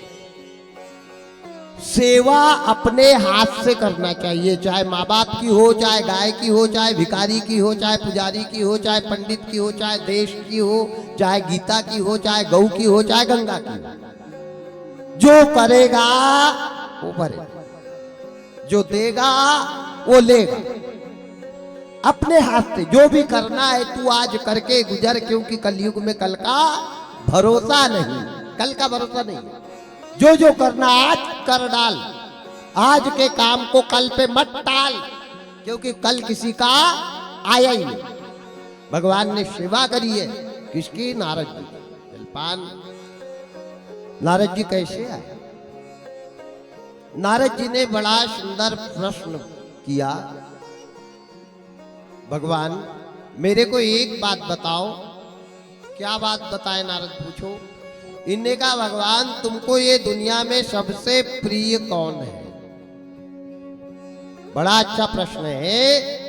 सेवा अपने हाथ से करना चाहिए, चाहे माँ बाप की हो, चाहे गाय की हो, चाहे भिखारी की हो, चाहे पुजारी की हो, चाहे पंडित की हो, चाहे देश की हो, चाहे गीता की हो, चाहे गौ की हो, चाहे गंगा की हो। जो करेगा वो भरेगा, जो देगा वो लेगा। अपने हाथ से जो भी करना है तू आज करके गुजर, क्योंकि कलयुग में कल का भरोसा नहीं, कल का भरोसा नहीं। जो जो करना आज कर डाल, आज के काम को कल पे मत टाल, क्योंकि कल किसी का आया ही नहीं। भगवान ने सेवा करी है किसकी? नारद जी। जलपान नारद जी कैसे आए? नारद जी ने बड़ा सुंदर प्रश्न किया, भगवान मेरे को एक बात बताओ। क्या बात बताए नारद? पूछो। इनने कहा भगवान तुमको ये दुनिया में सबसे प्रिय कौन है? बड़ा अच्छा प्रश्न है।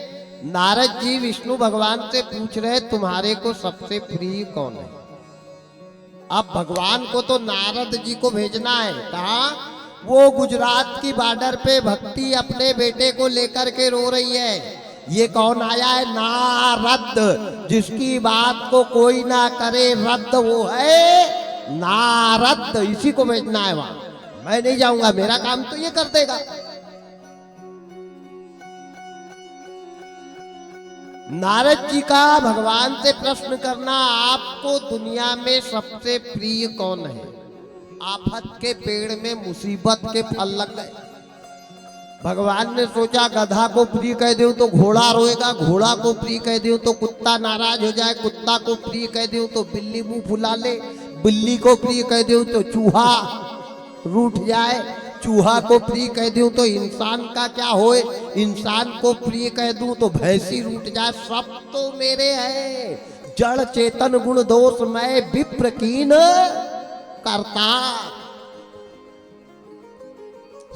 नारद जी विष्णु भगवान से पूछ रहे तुम्हारे को सबसे प्रिय कौन है? अब भगवान को तो नारद जी को भेजना है। कहा? वो गुजरात की बॉर्डर पे भक्ति अपने बेटे को लेकर के रो रही है। ये कौन आया है? नारद। जिसकी बात को कोई ना करे रद्द वो है नारद। इसी को भेजना है वहां। मैं नहीं जाऊंगा, मेरा काम तो ये कर देगा। नारद जी का भगवान से प्रश्न करना, आपको दुनिया में सबसे प्रिय कौन है? आफत के पेड़ में मुसीबत के फल लग गए। भगवान ने सोचा गधा को प्रिय कह दूं तो घोड़ा रोएगा, घोड़ा को प्रिय कह दूं तो कुत्ता नाराज हो जाए, कुत्ता को प्रिय कह दूं तो बिल्ली मुंह फुला ले, बिल्ली को प्रिय कह दूं तो चूहा रूठ जाए, चूहा को प्रिय कह दूं तो इंसान का क्या होए, इंसान को प्रिय कह दूं तो भैंसी रूठ जाए। सब तो मेरे है। जड़ चेतन गुण दोष मैं विप्र कीन करता।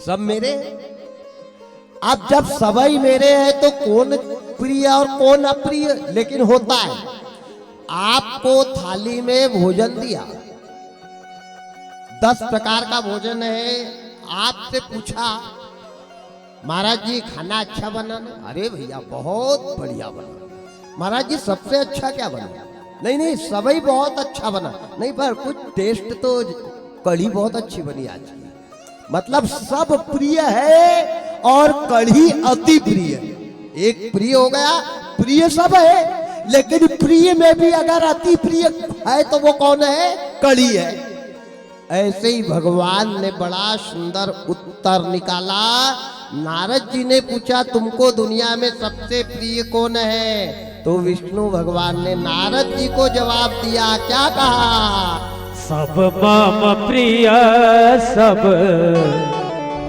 सब मेरे। अब जब सबई मेरे है तो कौन प्रिय और कौन अप्रिय? लेकिन होता है। आपको थाली में भोजन दिया, 10 प्रकार का भोजन है। आपसे पूछा महाराज जी खाना अच्छा बना ना? अरे भैया बहुत बढ़िया बना। महाराज जी सबसे अच्छा क्या बना? नहीं सबई बहुत अच्छा बना। नहीं पर कुछ टेस्ट तो कढ़ी बहुत अच्छी बनी आज की। मतलब सब प्रिय है और कढ़ी अति प्रिय है। एक प्रिय हो गया, प्रिय सब है, लेकिन प्रिय में भी अगर अति प्रिय है तो वो कौन है? कढ़ी है। ऐसे ही भगवान ने बड़ा सुंदर उत्तर निकाला। नारद जी ने पूछा तुमको दुनिया में सबसे प्रिय कौन है? तो विष्णु भगवान ने नारद जी को जवाब दिया। क्या कहा? सब मम प्रिय सब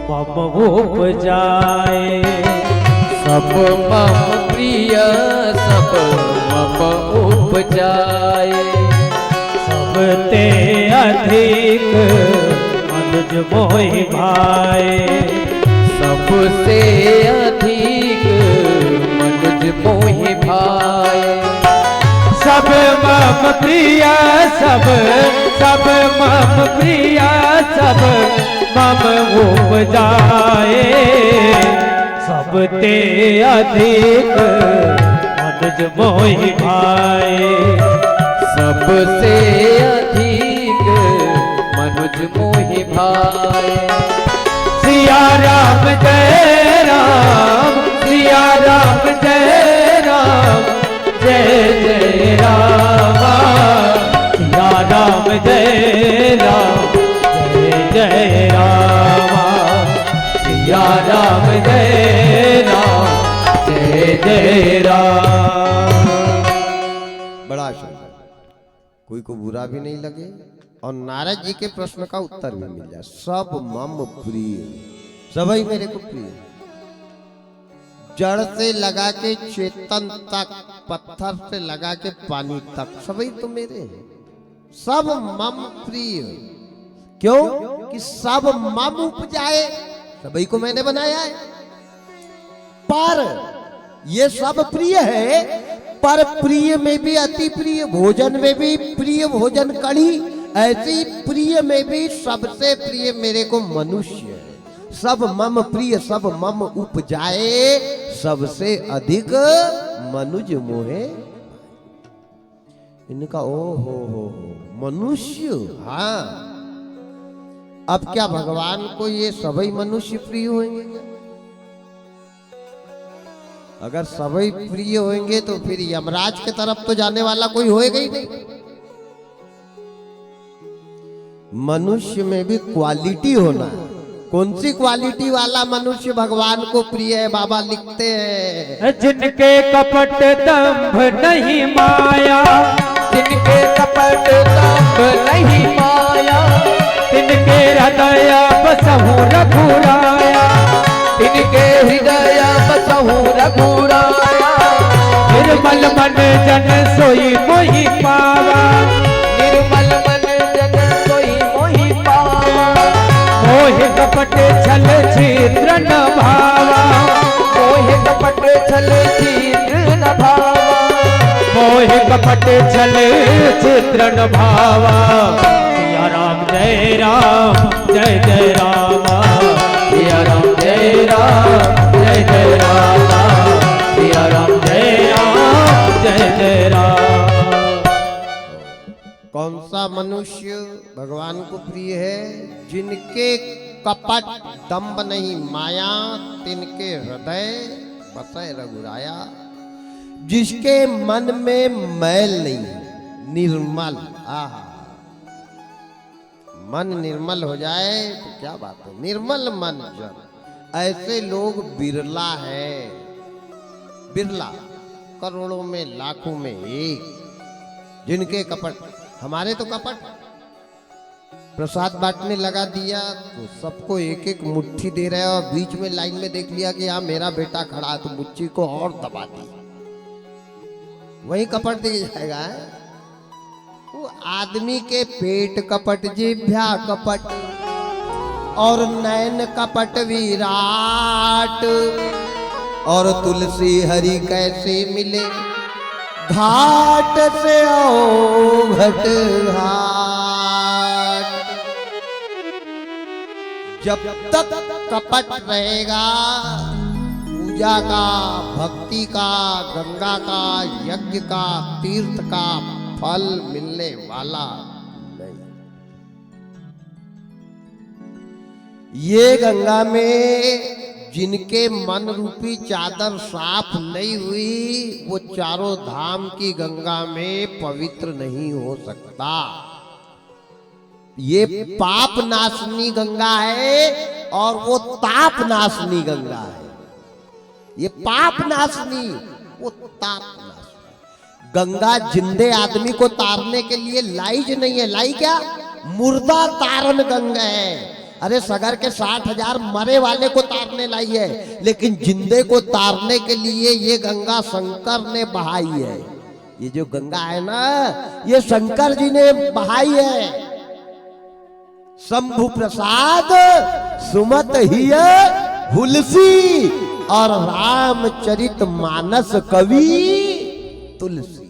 मम उपजाए। सब मम प्रिय सब मम उपजाए। सबते अधिक अनुज मोहि भाए। सबसे अधिक मनुज मोहि भाए। सब मम प्रिय सब मम प्रिय सब मम उपजाए। सबते अधिक अनुज मोहि भाए। सबसे अधिक मनुज मोहि भाए। सिया राम जय राम, सिया राम जय राम, जय जय राम। सिया राम जय राम, जय जय राम। सिया राम जय राम, जय जय राम। बड़ा सुंदर, कोई को बुरा भी नहीं लगे और नारद जी के प्रश्न का उत्तर भी मिल जाए। सब मम प्रिय, सभी मेरे को प्रिय। जड़ से लगा के चेतन तक, पत्थर से लगा के पानी तक, सभी तो मेरे हैं। सब मम प्रिय। क्यों? कि सब मम उपजाए, सभी को मैंने बनाया है। पर ये सब प्रिय है, पर प्रिय में भी अति प्रिय, भोजन में भी प्रिय भोजन कढ़ी, ऐसी प्रिय में भी सबसे प्रिय मेरे को मनुष्य है। सब मम प्रिय सब मम उपजाए। सबसे अधिक मनुज मोहे। इनका ओ हो मनुष्य। हाँ, अब क्या भगवान को ये सभी मनुष्य प्रिय होंगे? अगर सभी प्रिय होंगे तो फिर यमराज के तरफ तो जाने वाला कोई होएगा ही नहीं। मनुष्य में भी क्वालिटी होना है। कौन सी क्वालिटी वाला मनुष्य भगवान को प्रिय है? बाबा लिखते हैं, जिनके कपट दंभ नहीं माया, जिनके कपट दंभ नहीं माया, तिनके हृदय बसहु रघुराया, तिनके हृदय बसहु रघुराया। निर्मल मन जन सोई मोहि पावा, निर्मल मन जन सोई मोहि पावा। मोहि कपट छल छिद्र न भावा, मोहि कपट छल छिद्र न भावा। मोहि कपट छल छिद्र न भावा। सिया राम जय राम जय जय रामा, सिया राम जय राम जय जय रामा, सिया राम जय राम जय जय राम। कौन सा मनुष्य भगवान को प्रिय है? जिनके कपट दंभ नहीं माया, तिनके हृदय बसे रघुराया। जिसके मन में मैल नहीं, निर्मल। आहा, मन निर्मल हो जाए तो क्या बात है, निर्मल मन जन। ऐसे लोग बिरला है, बिरला, करोड़ों में लाखों में एक। जिनके कपट, हमारे तो कपट, प्रसाद बांटने लगा दिया तो सबको एक एक मुट्ठी दे रहे हैं और बीच में लाइन में देख लिया कि यहाँ मेरा बेटा खड़ा है तो मुट्ठी को और दबा दी, वही कपट दिया जाएगा। वो आदमी के पेट कपट, जिह्वा कपट और नैन कपट विराट। और तुलसी हरि कैसे मिले, घाट से आओ घट घाट। जब तक कपट रहेगा, पूजा का, भक्ति का, गंगा का, यज्ञ का, तीर्थ का फल मिलने वाला नहीं। ये गंगा में जिनके मन रूपी चादर साफ नहीं हुई, वो चारों धाम की गंगा में पवित्र नहीं हो सकता। ये पाप नाशनी गंगा है और वो ताप नाशनी गंगा है। ये पाप नाशनी, वो ताप नाशनी। गंगा जिंदे आदमी को तारने के लिए लाइज नहीं है। लाई क्या? मुर्दा तारन गंगा है। अरे सगर के 60,000 मरे वाले को तारने लाई है, लेकिन जिंदे को तारने के लिए ये गंगा शंकर ने बहाई है। ये जो गंगा है ना, ये शंकर जी ने बहाई है। शंभु प्रसाद सुमत हिय हुलसी और रामचरित मानस कवि तुलसी।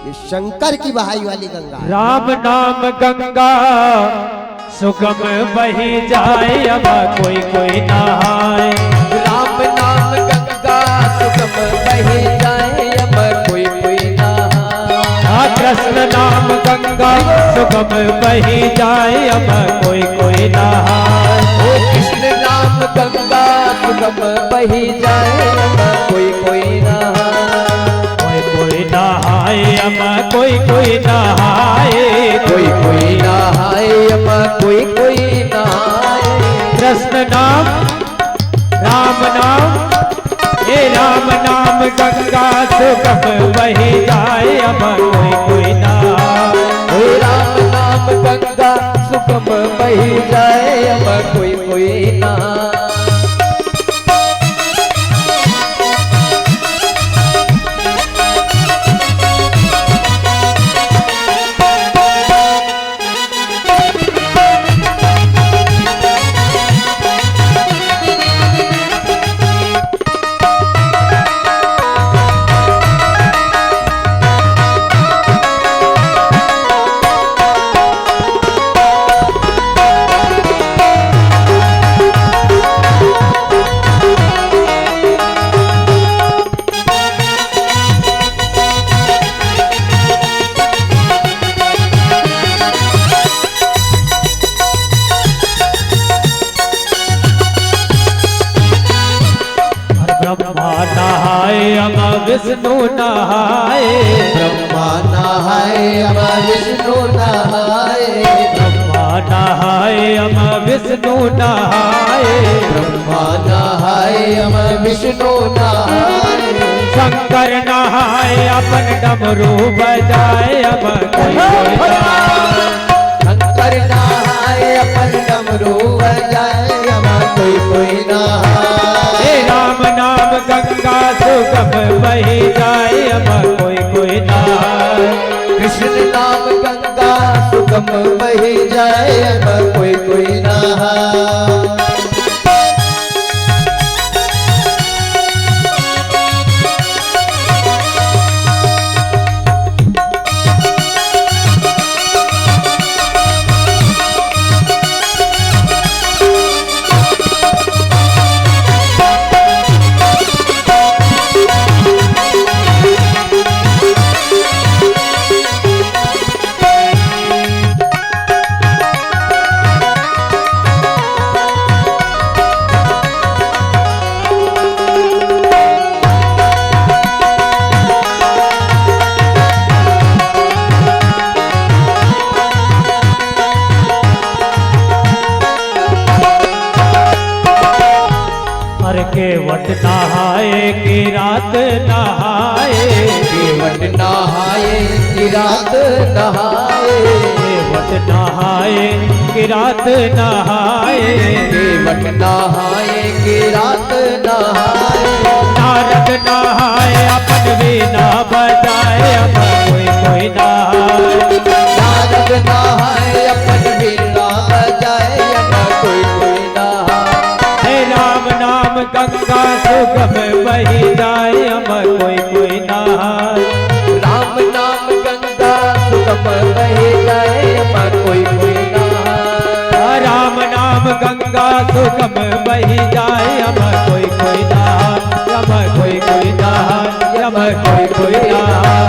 ये शंकर की बहाई वाली गंगा है। राम नाम गंगा सुगम बही जाए, अब कोई कोई नहाए। राम नाम गंगा सुगम बही जाए, अब कोई कोई नहाए। कृष्ण नाम गंगा सुगम बही जाए, अब कोई कोई नहाए। ओ कृष्ण नाम गंगा सुगम बही जाए, अब कोई कोई नहाए। कोई कोई नहाए, अब कोई कोई नहाए। कोई कोई नहाए, अब कोई कोई नहाए। कृष्ण नाम, राम नाम, ये राम नाम गंगा सुगम बही जाए, अब कोई कोई नहाए। ओ राम नाम गंगा सुगम बही जाए, अब कोई कोई नहाए। विष्णु नहाए। ब्रह्मा नहाए, अब विष्णु नहाए। ब्रह्मा नहाए, अब विष्णु नहाए, ब्रह्मा नहाए अमर विष्णु नहाए, शंकर नहाए अपन डमरू बजाए, अमर कोई कोई नहाए। शंकर नहाए अपन डमरू बजाए, अमर कोई नहाए। हे राम नाम गंगा सुगम बही जाए, अमर कोई नहाए। कृष्ण नाम गंगा सुगम बही जाए, अमर कोई नहाए। केवट नहाए कि रात नहाए, केवट नहाए कि रात नहाए, केवट नहाए कि रात नहाए, केवट नहाए कि रात नहाए। नारद नहाए अपन वीणा बजाए, अमर कोई नहाए। नारद नहाए अपन वीणा बजाए, अमर कोई नहाए। हे राम नाम गंगा सुगम बही जाए, अमर कोई नहाए। राम नाम गंगा सुगम बही जाए, अमर कोई नहाए। राम नाम गंगा सुगम बही जाए, अमर कोई नहाए, अमर कोई नहाए, अमर कोई नहाए।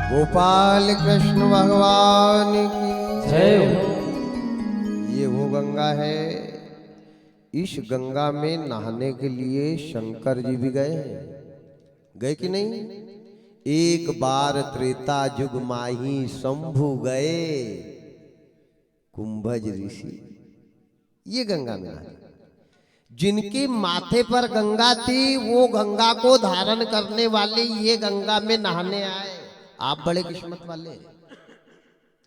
गोपाल कृष्ण भगवान की जय। ये वो गंगा है, इस गंगा में नहाने के लिए शंकर जी भी गए कि नहीं? एक बार त्रेता युग माही शंभु गए कुंभज ऋषि। ये गंगा में नहाने, जिनके माथे पर गंगा थी वो गंगा को धारण करने वाले ये गंगा में नहाने आए। आप बड़े किस्मत वाले,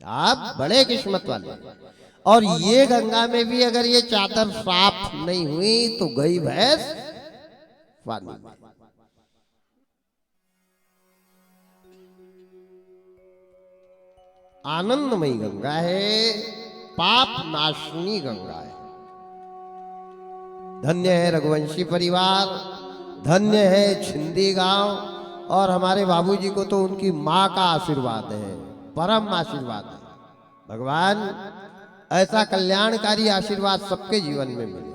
आप बड़े किस्मत वाले। और ये गंगा में भी अगर ये चादर साफ नहीं हुई तो गई भैंस पानी में। आनंदमयी गंगा है, पाप नाशनी गंगा है। धन्य है रघुवंशी परिवार, धन्य है छिंदी गांव, और हमारे बाबूजी को तो उनकी माँ का आशीर्वाद है, परम आशीर्वाद है। भगवान ऐसा कल्याणकारी आशीर्वाद सबके जीवन में मिले,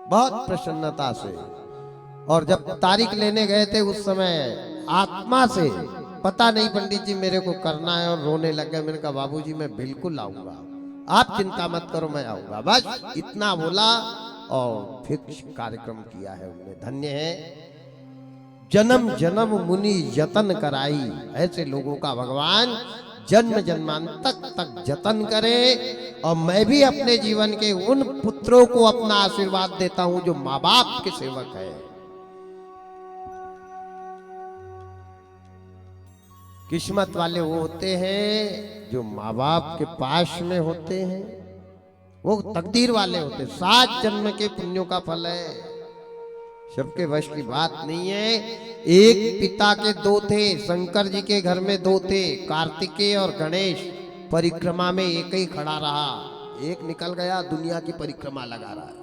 बहुत प्रसन्नता से। और जब तारीख लेने गए थे उस समय आत्मा से, पता नहीं पंडित जी मेरे को करना है, और रोने लग गए। मैंने कहा बाबूजी मैं बिल्कुल आऊंगा, आप चिंता मत करो मैं आऊंगा, बस इतना बोला और फिक्स कार्यक्रम किया है उन्होंने। धन्य है, जन्म जन्म मुनि यतन कराई, ऐसे लोगों का भगवान जन्म जन्मांतक तक जतन करे। और मैं भी अपने जीवन के उन पुत्रों को अपना आशीर्वाद देता हूं जो माँ बाप के सेवक है। किस्मत वाले वो होते हैं जो माँ बाप के पास में होते हैं, वो तकदीर वाले होते हैं। 7 जन्म के पुण्यों का फल है, सबके वश की बात नहीं है। एक पिता के 2 थे, शंकर जी के घर में 2 थे, कार्तिकेय और गणेश। परिक्रमा में एक ही खड़ा रहा, एक निकल गया, दुनिया की परिक्रमा लगा रहा है।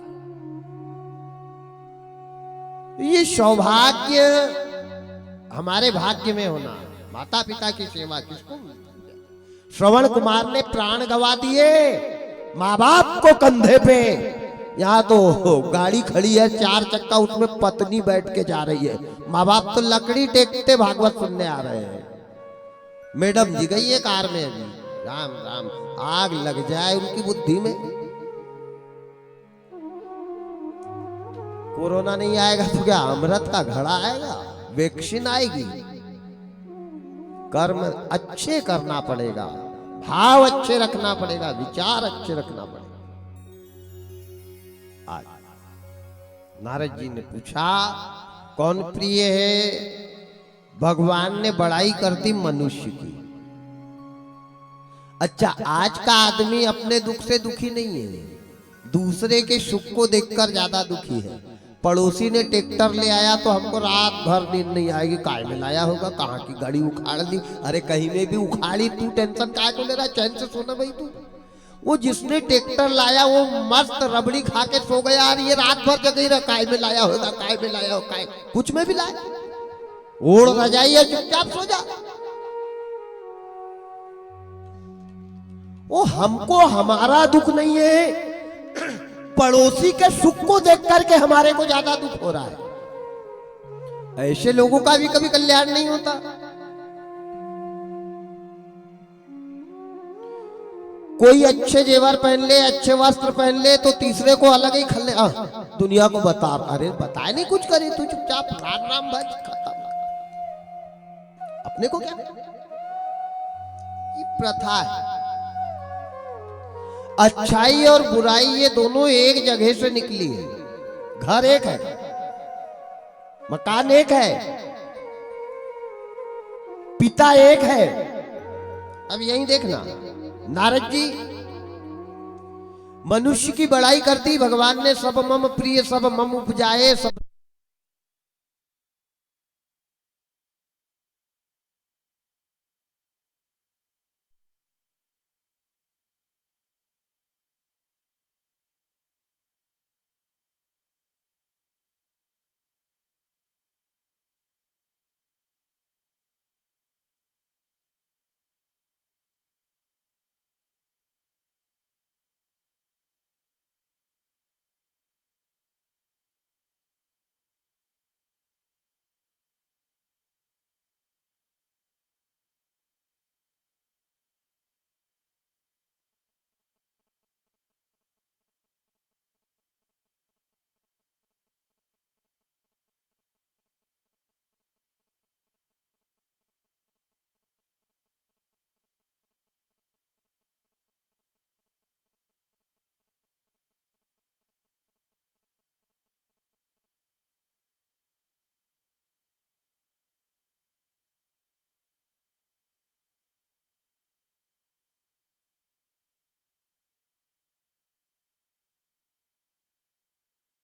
ये सौभाग्य हमारे भाग्य में होना, माता पिता की सेवा किसको मिलती है। श्रवण कुमार ने प्राण गवा दिए माँ बाप को कंधे पे। यहाँ तो गाड़ी खड़ी है 4 चक्का, उसमें पत्नी बैठ के जा रही है, माँ बाप तो लकड़ी टेकते भागवत सुनने आ रहे हैं। मैडम जी गई है कार में अभी, राम राम आग लग जाए उनकी बुद्धि में। कोरोना नहीं आएगा तो क्या अमृत का घड़ा आएगा, वैक्सीन आएगी। कर्म अच्छे करना पड़ेगा, भाव अच्छे रखना पड़ेगा, विचार अच्छे रखना पड़ेगा। आज नारद जी ने पूछा कौन प्रिय है? भगवान ने बड़ाई कर दी मनुष्य की। अच्छा, आज का आदमी अपने दुख से दुखी नहीं है, दूसरे के सुख को देखकर ज्यादा दुखी है। पड़ोसी ने ट्रैक्टर ले आया तो हमको रात भर नींद नहीं आएगी, काय में लाया होगा, कहाँ की गाड़ी उखाड़ ली, अरे कहीं में भी उखाड़ी, तू टेंशन काय को ले रहा है, चैन से सोना भाई तू। वो जिसने ट्रैक्टर लाया वो मस्त रबड़ी खा के सो गया, और ये रात भर जगह रहा, काय में लाया होगा, काय में लाया होगा, काय कुछ में भी लाया, ओढ़ रजाई है, चुपचाप सो जा। वो हमको हमारा दुख नहीं है, पड़ोसी के सुख को देख करके हमारे को ज्यादा दुख हो रहा है। ऐसे लोगों का भी कभी कल्याण नहीं होता। कोई अच्छे जेवर पहन ले, अच्छे वस्त्र पहन ले तो तीसरे को अलग ही खले, दुनिया को बता, अरे बताए नहीं कुछ करे, तू चुपचाप राम राम भज, खत्म, अपने को क्या। ये प्रथा है। अच्छाई और बुराई ये दोनों एक जगह से निकली है। घर एक है, मकान एक है, पिता एक है। अब यही देखना, नारद जी मनुष्य की बड़ाई करती, भगवान ने सब मम प्रिय सब मम उपजाए, सब